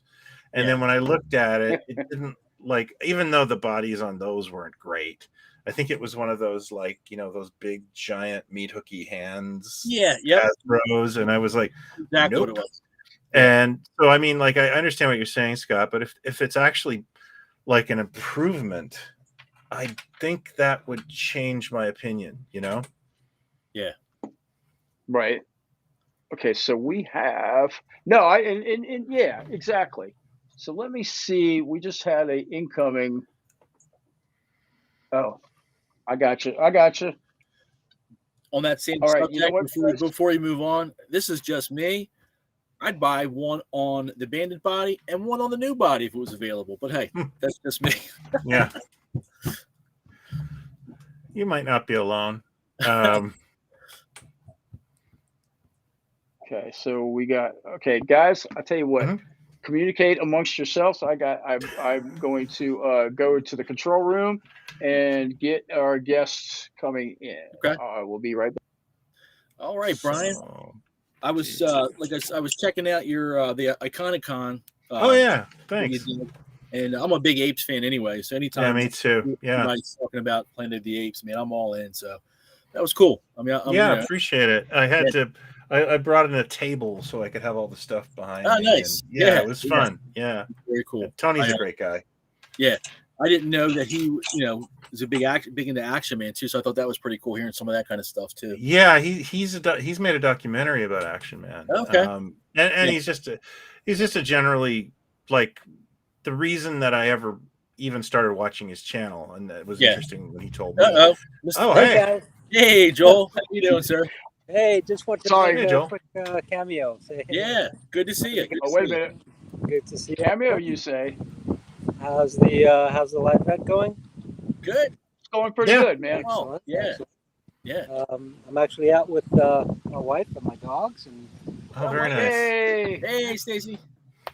And then when I looked at it, it didn't, like, even though the bodies on those weren't great, I think it was one of those, like, those big giant meat hooky hands. Hasbros, and I was like, exactly what it was. And so, I mean, like, I understand what you're saying, Scott, but if it's actually like an improvement, I think that would change my opinion, Yeah. Right. Okay, so we have yeah, exactly. So let me see. We just had a incoming. Oh, I got you. On that same All right, subject, before you move on, this is just me. I'd buy one on the banded body and one on the new body if it was available. But hey, that's just me. Yeah. You might not be alone. Okay, so we got guys. I tell you what, communicate amongst yourselves. I'm going to go to the control room and get our guests coming in. Okay, we'll be right back. All right, Brian. I was I was checking out your the Iconicon. Oh yeah, thanks. And I'm a big Apes fan anyway, so anytime. Yeah, me too. Yeah, anybody's talking about Planet of the Apes, man, I'm all in. So that was cool. I mean, I appreciate it. I had to. I brought in a table so I could have all the stuff behind me. Nice. And it was fun. Yeah, very cool. And Tony's a great guy. Yeah, I didn't know that he, was a big into Action Man too. So I thought that was pretty cool hearing some of that kind of stuff too. Yeah, he's made a documentary about Action Man. Okay. And he's just a generally, like, the reason that I ever even started watching his channel, and that was interesting when he told me. Hey. Hey, Joel. How you doing, sir? Hey, just want to make a quick cameo. Say hey. Yeah, good to see you. Wait a minute. Good to see you. Cameo, you say? How's the live bet going? Good. It's going pretty good, man. Oh, yeah. Excellent. Yeah. I'm actually out with my wife and my dogs, and Oh, very nice. Hey, Hey, Stacy.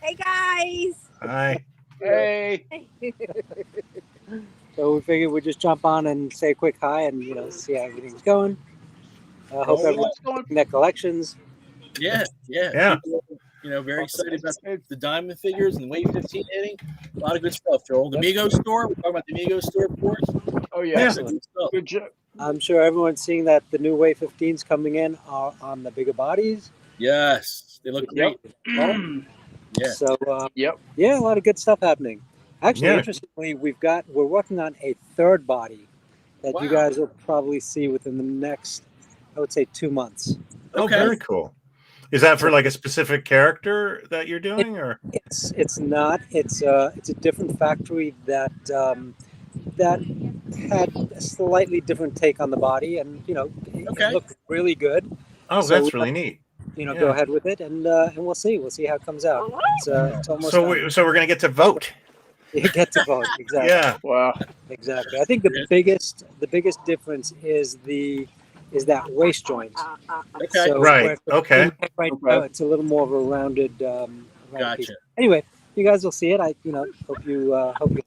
Hey guys. Hi. hey. so we figured we'd just jump on and say a quick hi and see how everything's going. Hope Oh, everyone's going? making their collections. Yeah. People, very excited about the diamond figures and Wave 15 hitting. A lot of good stuff, Joel. The Migo store. We're talking about the Migo store, of course. Oh yeah. Excellent. Good job. I'm sure everyone's seeing that the new Wave 15s coming in are on the bigger bodies. Yes, they look great. Yep. Yeah. So Yep. yeah, a lot of good stuff happening. Actually, Yeah. interestingly, we're working on a third body that you Wow. guys will probably see within the next, I would say, 2 months. Oh, Okay. very cool. Is that for like a specific character that you're doing, or? It's not. It's a different factory that that had a slightly different take on the body, and Okay. it looked really good. Oh, So that's we really neat. Go ahead with it, and we'll see. We'll see how it comes out. It's almost So done. we're gonna get to vote. You get to vote. Exactly. Yeah. Wow. Exactly. I think the biggest difference is that waist joint. Okay. So Right. where- Okay. Right Okay. now, it's a little more of a rounded. Gotcha. piece. Anyway, you guys will see it. I hope you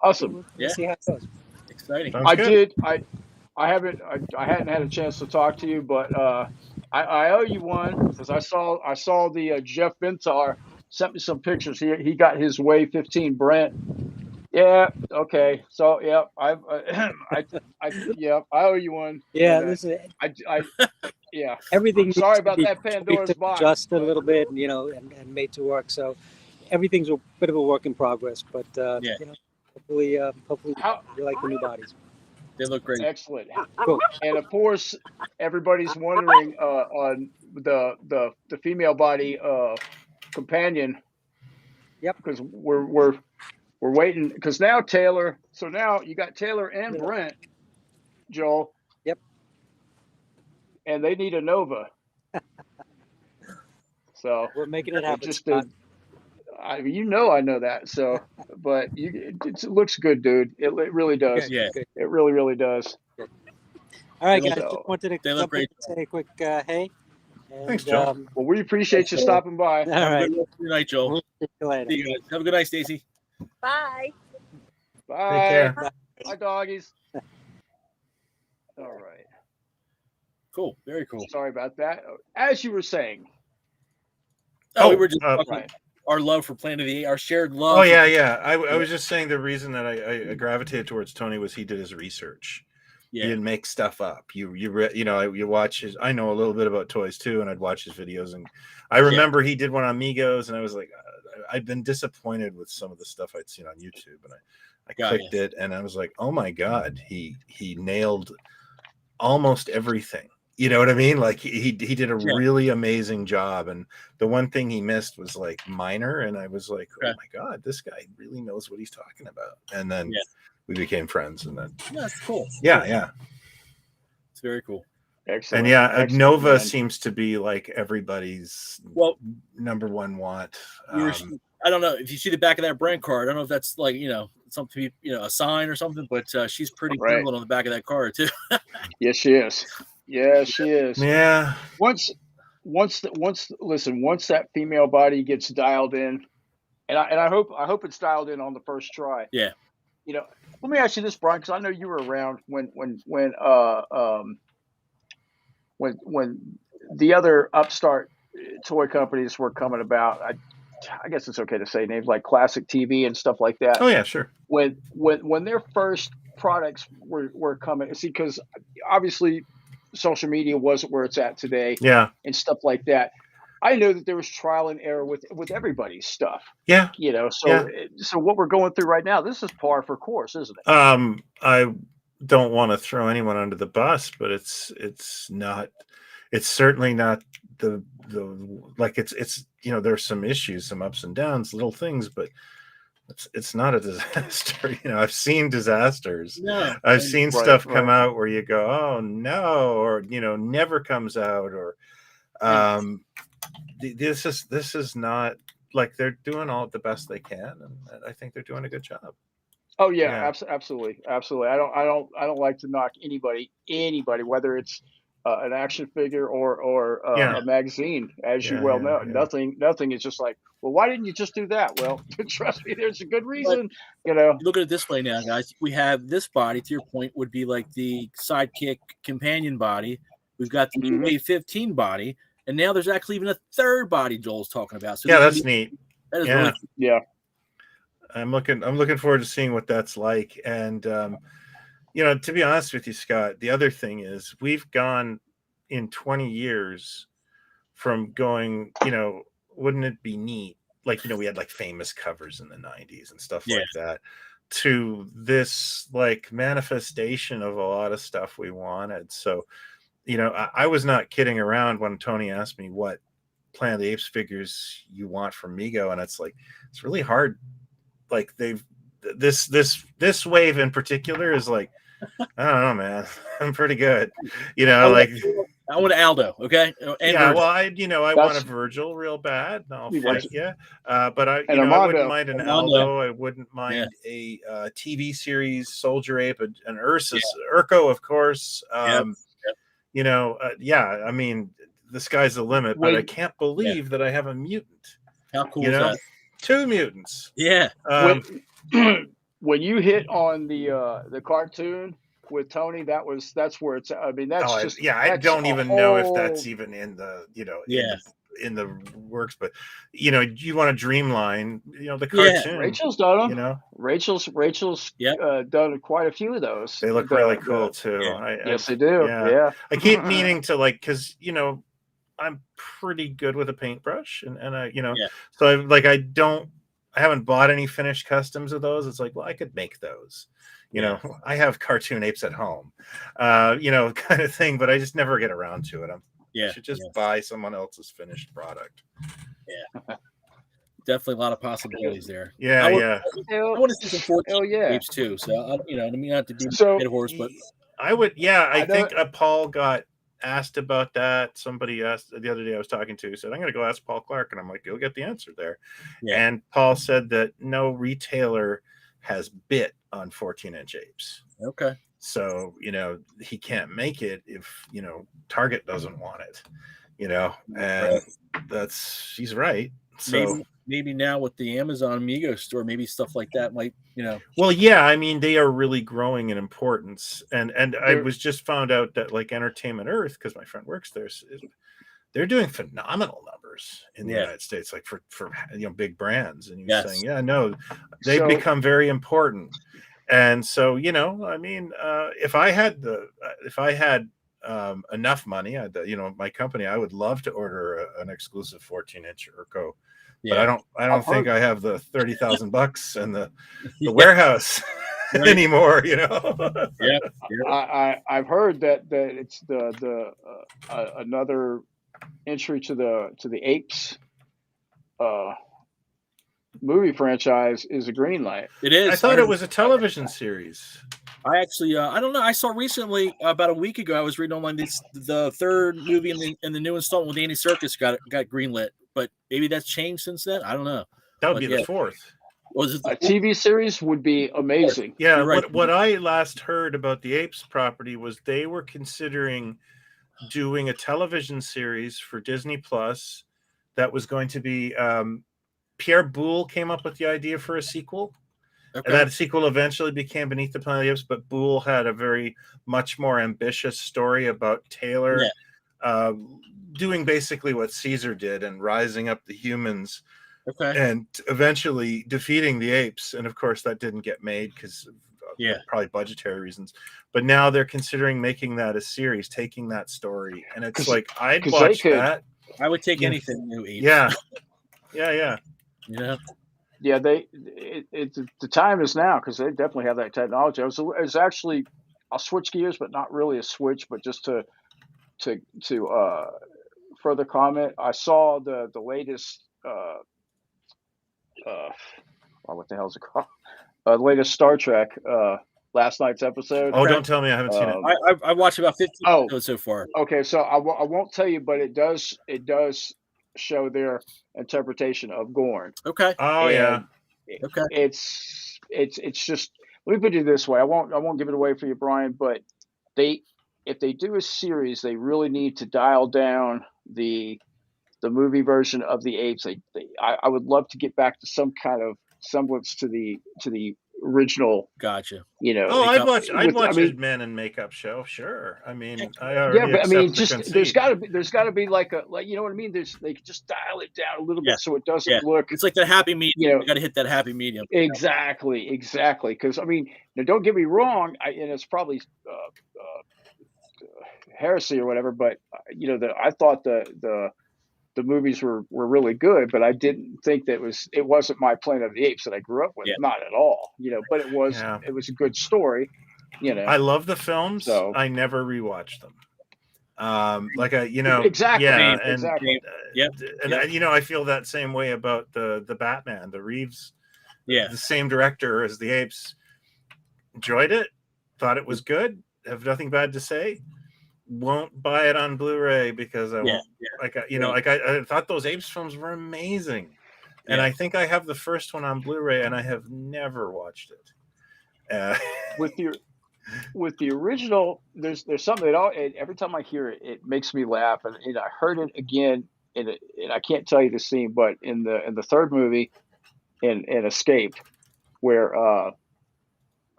Awesome. We'll Yeah. see how it goes. Exciting. Sounds good. did. I hadn't had a chance to talk to you, but I owe you one because I saw the Jeff Vintar sent me some pictures. He got his Wave 15 Brent. Yeah. Okay. So yeah, I owe you one. Yeah, And, listen. yeah. Everything. Sorry needs to about be that Pandora's tweaked, box, adjusted but- a little bit, and made to work. So everything's a bit of a work in progress, but Yeah. hopefully How- you like the new bodies. They look great. Excellent. Cool. And of course, everybody's wondering on the female body companion. Yep. Because we're waiting because now Taylor. So now you got Taylor and Brent, Joel. Yep. And they need a Nova. So We're making it happen. just Scott. I know that. So, but it looks good, dude. It really does. Good, Yeah. good. It really does. All right, They guys. look- Just wanted to they look jump in great. and say a quick hey. And, Thanks, Joe. Well, we appreciate you stopping by. all Have a right. good rest of your night, Joel. See you later. See you guys. Have a good night, Stacy. Bye. Bye. Take care. Bye, doggies. All right. Cool. Very cool. Sorry about that. As you were saying, Oh, we were just talking right. our love for Planet of the Apes, our shared love. Oh yeah. I was just saying the reason that I gravitated towards Tony was he did his research. He Yeah. didn't make stuff up. You watch his. I know a little bit about toys too, and I'd watch his videos. And I remember he did one on Migos, and I was like, I'd been disappointed with some of the stuff I'd seen on YouTube, and I clicked it, and I was like, oh my god, he nailed almost everything. You know what I mean? Like he did a really amazing job, and the one thing he missed was like minor, and I was like, oh my god, this guy really knows what he's talking about. And then we became friends, and then That's cool. yeah. It's very cool. Excellent. And yeah, Excellent, Nova man. seems to be like everybody's number one want. I don't know if you see the back of that brand card. I don't know if that's like something a sign or something, but she's pretty prevalent on the back of that card too. Yes, she is. Yeah, she is. Yeah. Once that female body gets dialed in, and I hope it's dialed in on the first try. Yeah. Let me ask you this, Brian, because I know you were around when the other upstart toy companies were coming about. I guess it's okay to say names like Classic TV and stuff like that. Oh yeah, sure. When their first products were coming, see, because obviously social media wasn't where it's at today. Yeah. And stuff like that. I know that there was trial and error with everybody's stuff. Yeah. So what we're going through right now, this is par for course, isn't it? I don't want to throw anyone under the bus, but it's certainly not the like it's there's some issues, some ups and downs, little things, but it's not a disaster. I've seen disasters. Yeah. I've seen stuff come out where you go, oh no, or never comes out, or this is not like they're doing all the best they can, and I think they're doing a good job. Oh yeah, Yeah. absolutely, absolutely. I don't like to knock anybody, whether it's an action figure or Yeah. a magazine, as you Yeah. well Yeah. know. Yeah. Nothing is just like, well, why didn't you just do that? Well, trust me, there's a good But reason. You know. look at it this way now, guys. We have this body, to your point, would be like the sidekick companion body. We've got the Mhm. UA-15 body, and now there's actually even a third body Joel's talking about. So Yeah, these that's neat. that is Yeah. really Yeah. I'm looking forward to seeing what that's like. And to be honest with you, Scott, the other thing is we've gone in 20 years from going, wouldn't it be neat? Like, we had like famous covers in the 90s and stuff Yeah. like that, to this like manifestation of a lot of stuff we wanted. So, I was not kidding around when Tony asked me what Planet of the Apes figures you want from Mego. And it's like, it's really hard. Like this wave in particular is like, I don't know, man. I'm pretty good. I want Aldo, okay? And yeah, Virgil. well, I want a That's Virgil real bad. And I'll You want- fight you. But I and I wouldn't Armando. mind an Armando. Aldo. I wouldn't mind a TV series Soldier Ape, an Ursus, Urko, of course. Yeah. I mean, the sky's the limit. But I can't believe that I have a mutant. How cool is that? 2 mutants. Yeah. When you hit on the cartoon with Tony, that's where it's. I mean, that's just. I That's don't a even know if whole- that's even in the Yeah. in the works, but you want a Dreamline, the cartoon. Rachel's done them. You know, Rachel's Yep. done quite a few of those. they look really cool too. yeah. Yes, they do. Yeah. Yeah. I keep meaning to because I'm pretty good with a paintbrush, and I so I haven't bought any finished customs of those. It's like, well, I could make those. I have cartoon apes at home, kind of thing, but I just never get around to it. I should just buy someone else's finished product. Yeah. Definitely a lot of possibilities there. Yeah, I want to see some 14 Hell yeah. apes too. So I mean, not to be So- head horse, but I would. Yeah, I I think Paul got asked about that. Somebody asked the other day I was talking to, said, I'm going to go ask Paul Clark. And I'm like, you'll get the answer there. Yeah. And Paul said that no retailer has bit on 14-inch apes. okay. So, he can't make it if, Target doesn't want it, and he's right. So Maybe now with the Amazon Migo store, maybe stuff like that might, Well, yeah, I mean, they are really growing in importance. And I was just found out that like Entertainment Earth, because my friend works there, they're doing phenomenal numbers in the United States, like for big brands. And he was saying, they've become very important. And so, I mean, if I had enough money, my company, I would love to order an exclusive 14-inch Urko. But I don't think I have the $30,000 and the warehouse anymore. I've heard that it's the another entry to the Apes movie franchise is a green light. it is. I thought it was a television series. I actually, I don't know. I saw recently, about a week ago, I was reading online the third movie in the new installment with Andy Serkis got greenlit, but maybe that's changed since then. I don't know. That would be the fourth. Was it A TV series would be amazing. Yeah, right. what I last heard about the Apes property was they were considering doing a television series for Disney Plus that was going to be Pierre Boulle came up with the idea for a sequel. Okay. And that sequel eventually became Beneath the Planet of the Apes, but Boulle had a much more ambitious story about Taylor doing basically what Caesar did and rising up the humans and eventually defeating the apes. And of course, that didn't get made because of probably budgetary reasons. But now they're considering making that a series, taking that story. And it's like, I'd watch that. I would take anything new. Apes. Yeah. Yeah. Yeah, the time is now because they definitely have that technology. It was actually, I'll switch gears, but not really a switch, but just to further comment. I saw the latest what the hell is it called? The latest Star Trek last night's episode. Oh, don't tell me I haven't seen it. I watched about 15 episodes so far. Okay, so I won't tell you, but it does show their interpretation of Gorn. Okay. Oh, And yeah. Okay. It's just let me put it this way. I won't give it away for you, Brian, but if they do a series, they really need to dial down the movie version of the apes. I would love to get back to some kind of semblance to the original. Gotcha. You know, Oh, I'd watch I a mean, man in makeup show. Sure. I mean, I yeah, already but I mean, accept the just there's conceit. got to be like you know what I mean. They could just dial it down a little Yeah. bit so it doesn't Yeah. look. It's like that happy medium. You know, You got to hit that happy medium. exactly. Because I mean, now don't get me wrong, and it's probably heresy or whatever, but you know, I thought the movies were really good, but I didn't think that it wasn't my Planet of the Apes that I grew up with, Yeah. not at all. You know, but it was Yeah. a good story. You know, I love the films. So I never rewatched them. Like you know, exactly. yeah, and exactly. and you know, I feel that same way about the Batman, the Reeves, Yeah. the same director as the Apes. Enjoyed it, thought it was good. Have nothing bad to say. Won't buy it on Blu-ray because I won't. Like you know, like I thought those Apes films were amazing, and I think I have the first one on Blu-ray, and I have never watched it. With the original, there's something that every time I hear it, it makes me laugh, and I heard it again, and I can't tell you the scene, but in the third movie, in Escape, where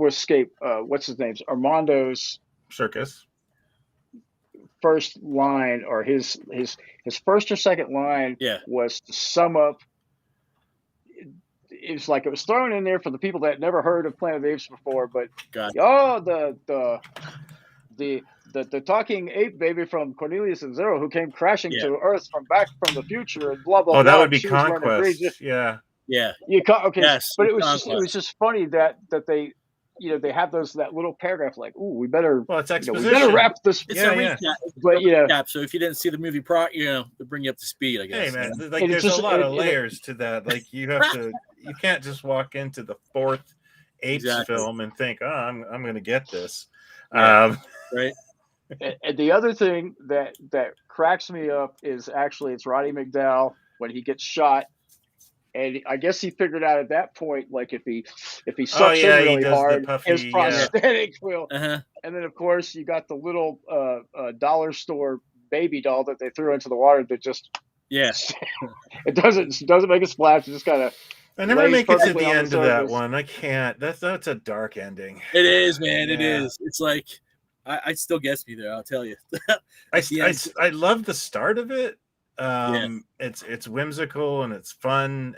Escape, what's his name? Armando's Circus. First line, or his first or second line, was to sum up. It's like it was thrown in there for the people that had never heard of Planet of the Apes before, but the talking ape baby from Cornelius and Zero who came crashing to Earth from the future and blah blah blah. Oh, that would be She was running Conquest. crazy. Yeah. Okay, yes, but it was just funny that they, you know, they have that little paragraph like, "Ooh, we better." Well, it's exposition. We better wrap this. It's a recap. But recap. So if you didn't see the movie you know, to bring you up to speed, I guess. Hey man, like there's a lot of layers to that. Like you have to, you can't just walk into the fourth Apes film and think, "Oh, I'm going to get this." Right. And the other thing that cracks me up is actually it's Roddy McDowell when he gets shot. And I guess he figured out at that point, like if he sucks in really hard, his prosthetics will. And then of course you got the little dollar store baby doll that they threw into the water that just it doesn't make a splash. It just kind of. I never make it to the end of that one. I can't. That's a dark ending. It is, man. It is. It's like it still gets me there. I'll tell you. I love the start of it. It's whimsical and it's fun,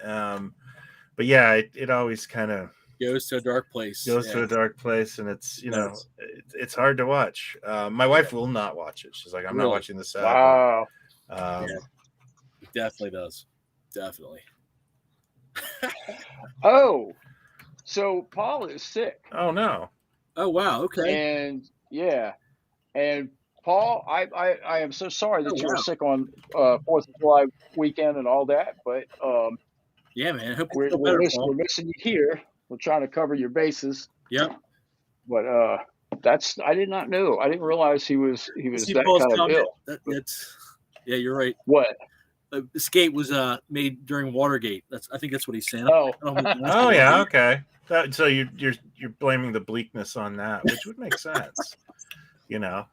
but yeah, it always kind of goes to a dark place. To a dark place, and it's it's hard to watch. My wife will not watch it. She's like, I'm not watching this. Wow. It definitely does. Definitely. Oh, so Paul is sick. Oh no. Oh wow. Okay. And Paul, I am so sorry that you were sick on 4th of July weekend and all that, but yeah, man, I hope we're missing you here. We're trying to cover your bases. Yep. But I did not know. I didn't realize he was that Paul's kind of ill. Yeah, you're right. What? Escape was made during Watergate. I think that's what he's saying. Oh. Oh yeah, okay. So you're blaming the bleakness on that, which would make sense. You know.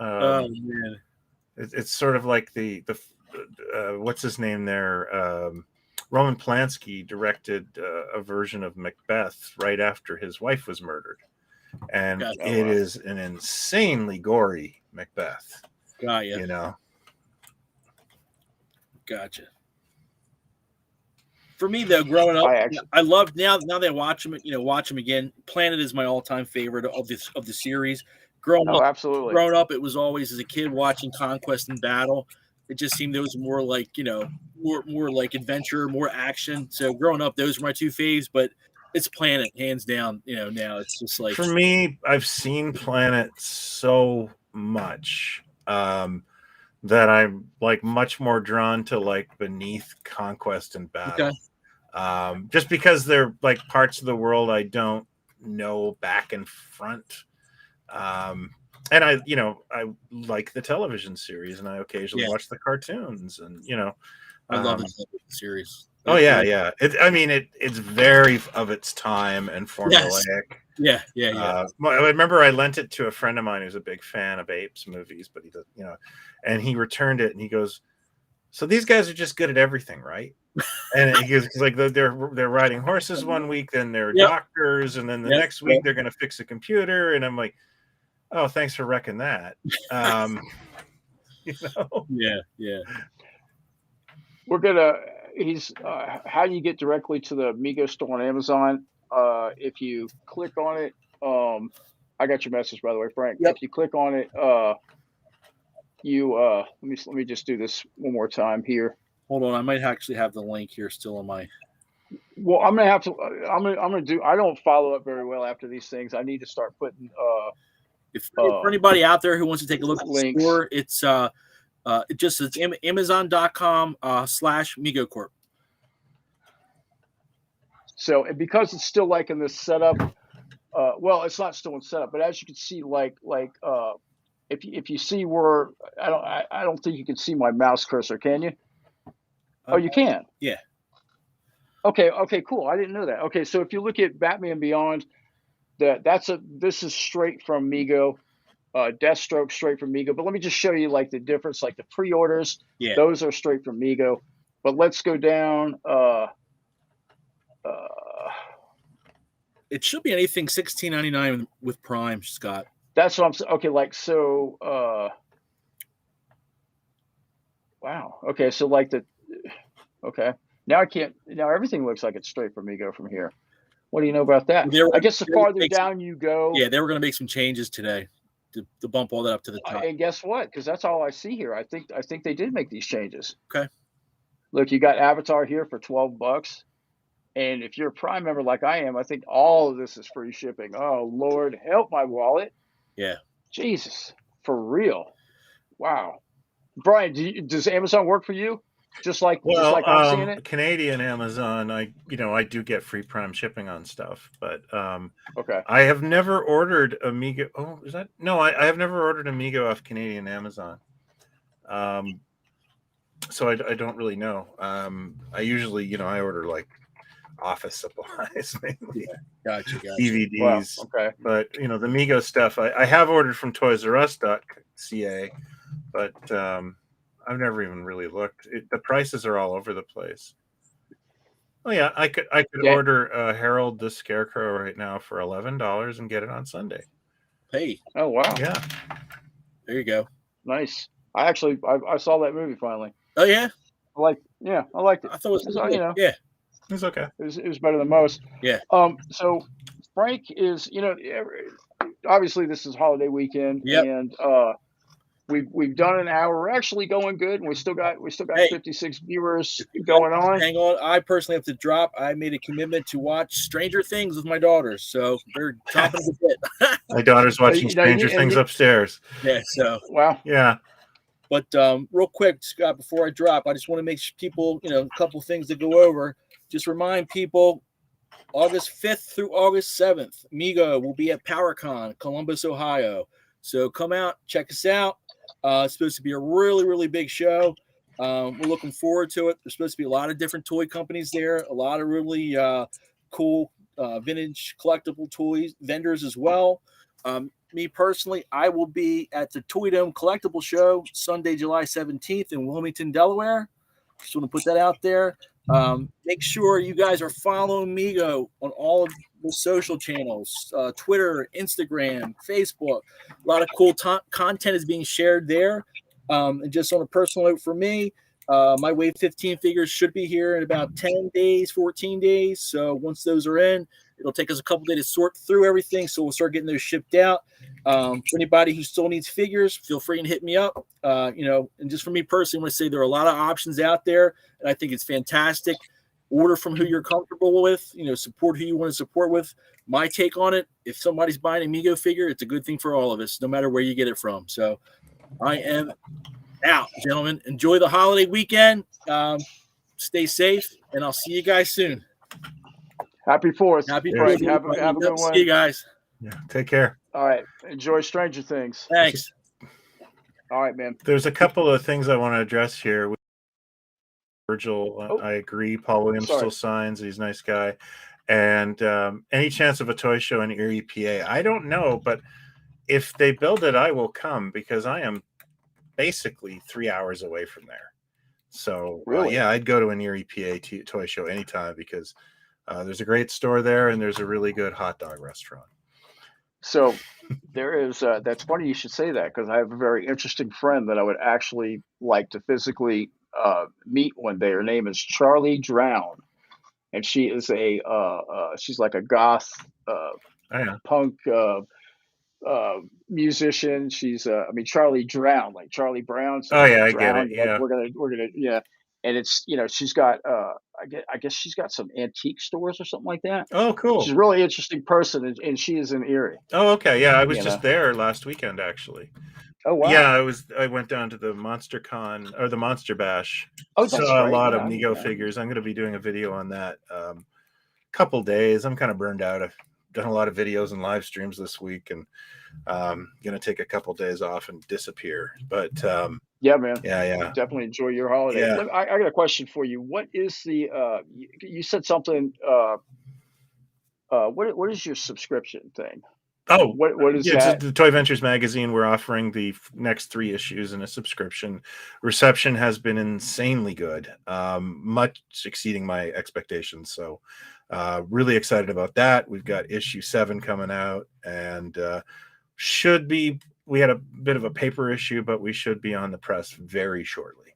Oh man, it's sort of like the what's his name there? Roman Polanski directed a version of Macbeth right after his wife was murdered, and it is an insanely gory Macbeth. Got you. You know. Gotcha. For me though, growing up, I love now that I watch them again. Planet is my all-time favorite of the series. Growing up, it was always as a kid watching Conquest and Battle. It just seemed there was more like, more like adventure, more action. So growing up, those were my two faves, but it's Planet, hands down. Now it's just like, for me, I've seen Planet so much that I'm like much more drawn to like beneath Conquest and Battle. Okay. Just because they're like parts of the world I don't know back and front. And I like the television series, and I occasionally watch the cartoons, and I love the series. Oh yeah. It's very of its time and formulaic. Yes. Yeah. I remember I lent it to a friend of mine who's a big fan of apes movies, but he does, and he returned it and he goes, "So these guys are just good at everything, right?" And he goes, like they're riding horses one week, then they're doctors, and then the next week they're going to fix a computer, and I'm like, "Oh, thanks for wrecking that." Yeah. We're gonna. How do you get directly to the Mego store on Amazon? If you click on it, I got your message, by the way, Frank. Yep. If you click on it, let me just do this one more time here. Hold on, I might actually have the link here still on my. Well, I'm gonna have to. I'm gonna do. I don't follow up very well after these things. I need to start putting. If for anybody out there who wants to take a look at the links. store, it's Amazon.com/Mego Corp. So because it's still like in this setup, well, it's not still in setup, but as you can see, if you see where I don't think you can see my mouse cursor, can you? Oh, you can. Yeah. Okay, cool. I didn't know that. Okay, so if you look at Batman Beyond, this is straight from Migo. DeathStroke straight from Migo. But let me just show you like the difference, like the pre-orders. Yeah. Those are straight from Migo. But let's go down. It should be anything $16.99 with Prime, Scott. That's what I'm saying. Okay, wow. Okay, so okay. Now everything looks like it's straight from Migo from here. What do you know about that? I guess the farther down you go. Yeah, they were going to make some changes today to bump all that up to the top. And guess what? Because that's all I see here. I think they did make these changes. Okay. Look, you got Avatar here for $12. And if you're a Prime member like I am, I think all of this is free shipping. Oh, Lord, help my wallet. Yeah. Jesus, for real. Wow. Brian, does Amazon work for you? Just like I'm seeing it? Canadian Amazon, I do get free Prime shipping on stuff, but okay. I have never ordered a Migo. Oh, is that? No, I have never ordered a Migo off Canadian Amazon. So I don't really know. I usually, I order like office supplies mainly. Gotcha. DVDs. Wow, okay. But the Migo stuff I have ordered from ToysRUs.ca, but I've never even really looked. The prices are all over the place. Oh yeah, I could order Harold the Scarecrow right now for $11 and get it on Sunday. Hey. Oh wow. Yeah. There you go. Nice. I saw that movie finally. Oh yeah. I liked it. I thought it was yeah. It was okay. It was better than most. Yeah. So Frank is, obviously this is holiday weekend, and we've done an hour. We're actually going good, and we still got 56 viewers going on. Hang on, I personally have to drop. I made a commitment to watch Stranger Things with my daughters, so they're chomping at the bit. My daughter's watching Stranger Things upstairs. Yeah. So. Wow. Yeah. But real quick, Scott, before I drop, I just want to make people, a couple things to go over. Just remind people, August 5th through August 7th, Migo will be at PowerCon, Columbus, Ohio. So come out, check us out. It's supposed to be a really, really big show. We're looking forward to it. There's supposed to be a lot of different toy companies there, a lot of really cool vintage collectible toys vendors as well. Me personally, I will be at the Toy Dome Collectible Show Sunday, July 17th in Wilmington, Delaware. Just want to put that out there. Make sure you guys are following Migo on all of the social channels, Twitter, Instagram, Facebook. A lot of cool content is being shared there. And just on a personal note for me, my Wave 15 figures should be here in about 10 days, 14 days. So once those are in, it'll take us a couple days to sort through everything. So we'll start getting those shipped out. For anybody who still needs figures, feel free and hit me up. And just for me personally, I want to say there are a lot of options out there, and I think it's fantastic. Order from who you're comfortable with, support who you want to support with. My take on it, if somebody's buying a Migo figure, it's a good thing for all of us, no matter where you get it from. So I am out, gentlemen. Enjoy the holiday weekend. Stay safe, and I'll see you guys soon. Happy 4th. Happy 4th. Have a good one. See you guys. Yeah. Take care. All right. Enjoy Stranger Things. Thanks. All right, man. There's a couple of things I want to address here. Virgil, I agree. Paul Williams Sorry. still signs. He's a nice guy. And any chance of a toy show in Erie, PA? I don't know, but if they build it, I will come because I am basically 3 hours away from there. So Really? yeah, I'd go to an Erie, PA toy show anytime because there's a great store there and there's a really good hot dog restaurant. So there is, that's funny you should say that because I have a very interesting friend that I would actually like to physically meet one day. Her name is Charlie Drown, and she is she's like a goth Oh, yeah. punk musician. She's I mean Charlie Drown, like Charlie Brown. So Oh, yeah, I get Drown, it. like Yeah. we're gonna yeah. And it's she's got I guess she's got some antique stores or something like that. Oh, cool. She's a really interesting person, and she is in Erie. Oh, okay. Yeah, I was You just know. there last weekend, actually. Oh wow. Yeah, I went down to the Monster Con or the Monster Bash. Oh, that's Saw a right. lot Yeah, of I mean, Migo yeah. figures. I'm going to be doing a video on that. Couple days. I'm kind of burned out. I've done a lot of videos and live streams this week, and going to take a couple days off and disappear. But Yeah, man. yeah. Definitely enjoy your holiday. Yeah. I got a question for you. What is the you said something what is your subscription thing? Oh, What is yeah, it's that? the Toy Ventures magazine. We're offering the next 3 issues in a subscription. Reception has been insanely good, much exceeding my expectations. So, really excited about that. We've got issue 7 coming out, and we had a bit of a paper issue, but we should be on the press very shortly.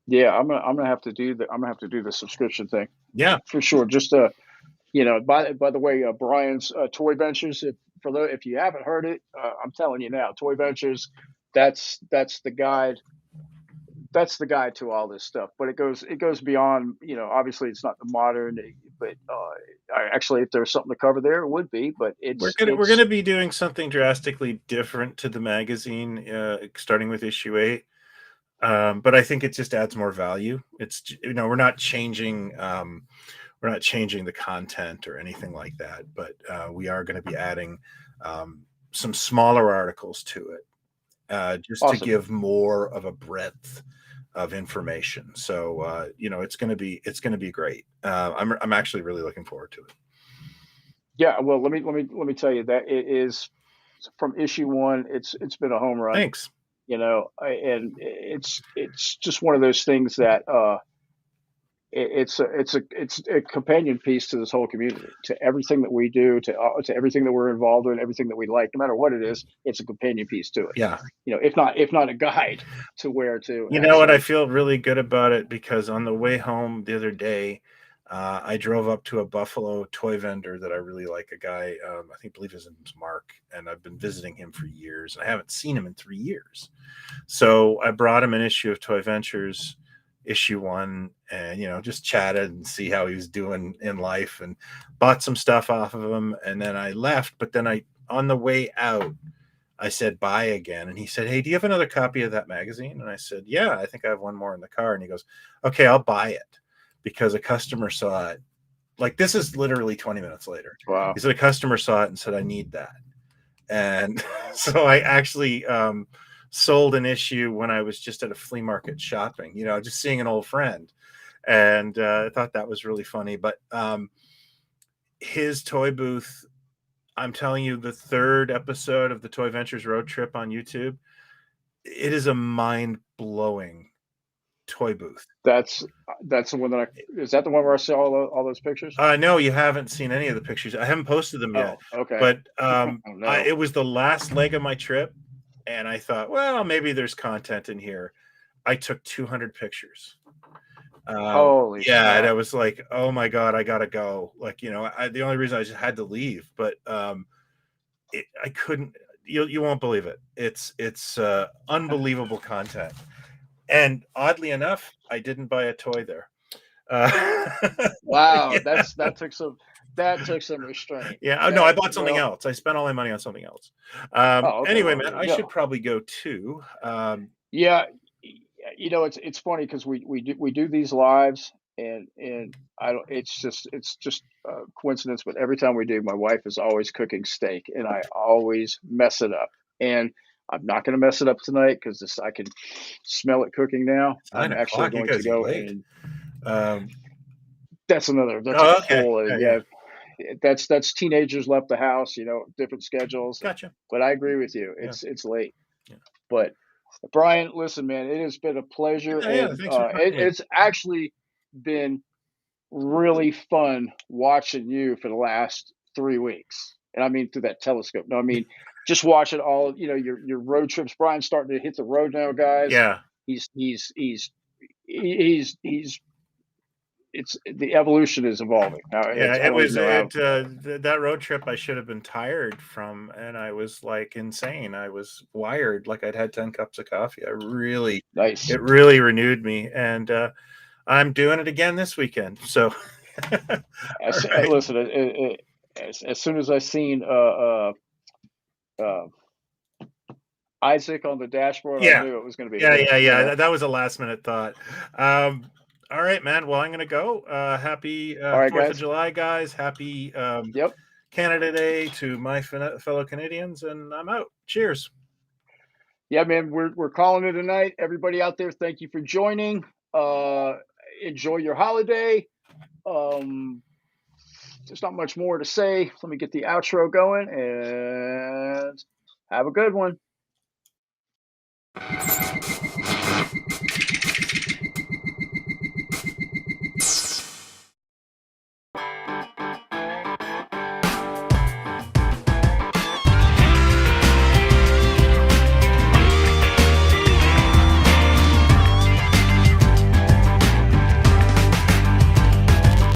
Yeah, I'm gonna have to do the subscription thing. Yeah, for sure. Just by the way, Brian's Toy Ventures. If you haven't heard it, I'm telling you now, Toy Ventures. That's the guide. That's the guide to all this stuff. But it goes beyond. Obviously it's not the modern, but actually, if there's something to cover there, it would be. But we're gonna be doing something drastically different to the magazine, starting with issue 8. But I think it just adds more value. It's we're not changing. We're not changing the content or anything like that, but we are going to be adding some smaller articles to it, just awesome. to give more of a breadth of information. So it's going to be great. I'm actually really looking forward to it. Yeah, well, let me tell you that it is from issue 1. It's been a home run. Thanks. And it's just one of those things that it's a companion piece to this whole community, to everything that we do, to everything that we're involved in, everything that we like, no matter what it is. It's a companion piece to it. Yeah. If not a guide to where to. You know what? I feel really good about it because on the way home the other day, I drove up to a Buffalo toy vendor that I really like, a guy, I believe his name's Mark, and I've been visiting him for years. I haven't seen him in 3 years. So I brought him an issue of Toy Ventures, issue 1, and just chatted and see how he was doing in life, and bought some stuff off of him, and then I left. But then on the way out, I said bye again, and he said, "Hey, do you have another copy of that magazine?" And I said, "Yeah, I think I have one more in the car." And he goes, "Okay, I'll buy it," because a customer saw it. Like, this is literally 20 minutes later. Wow. He said a customer saw it and said, "I need that." And so I actually sold an issue when I was just at a flea market shopping, just seeing an old friend. And I thought that was really funny. But his toy booth, I'm telling you, the 3rd episode of the Toy Ventures Road Trip on YouTube, it is a mind-blowing toy booth. That's the one is that the one where I saw all those pictures? No, you haven't seen any of the pictures. I haven't posted them yet. Oh, okay. But no. it was the last leg of my trip, and I thought, well, maybe there's content in here. I took 200 pictures. Holy yeah, snap. and I was like, oh my God, I gotta go. Like, the only reason I just had to leave, but I couldn't. You won't believe it. It's unbelievable content. And oddly enough, I didn't buy a toy there. Wow, yeah. that took some restraint. Yeah. No, I bought something else. I spent all my money on something else. Okay, Anyway, well, man, I should probably go too. Yeah, it's funny because we do these lives, and I don't. It's just a coincidence, but every time we do, my wife is always cooking steak, and I always mess it up. And I'm not going to mess it up tonight because I can smell it cooking now. It's 9 I'm actually o'clock. You going to guys are go late. and that's a Okay. whole that's teenagers left the house, different schedules. Gotcha. But I agree with you. It's late. Yeah. But Brian, listen, man, it has been a pleasure. Yeah, And thanks for having me. it's actually been really fun watching you for the last 3 weeks. And I mean through that telescope. No, I mean just watching all your road trips. Brian's starting to hit the road now, guys. Yeah. He's it's the evolution is evolving. That road trip I should have been tired from, and I was like insane. I was wired like I'd had 10 cups of coffee. It really renewed me, and I'm doing it again this weekend. So listen, as soon as I seen Isaac on the dashboard, I knew it was going to be. Yeah. That was a last minute thought. All right, man. Well, I'm going to go. Happy 4th of July, guys. Happy Canada Day to my fellow Canadians, and I'm out. Cheers. Yeah, man. We're calling it a night. Everybody out there, thank you for joining. Enjoy your holiday. There's not much more to say. Let me get the outro going, and have a good one.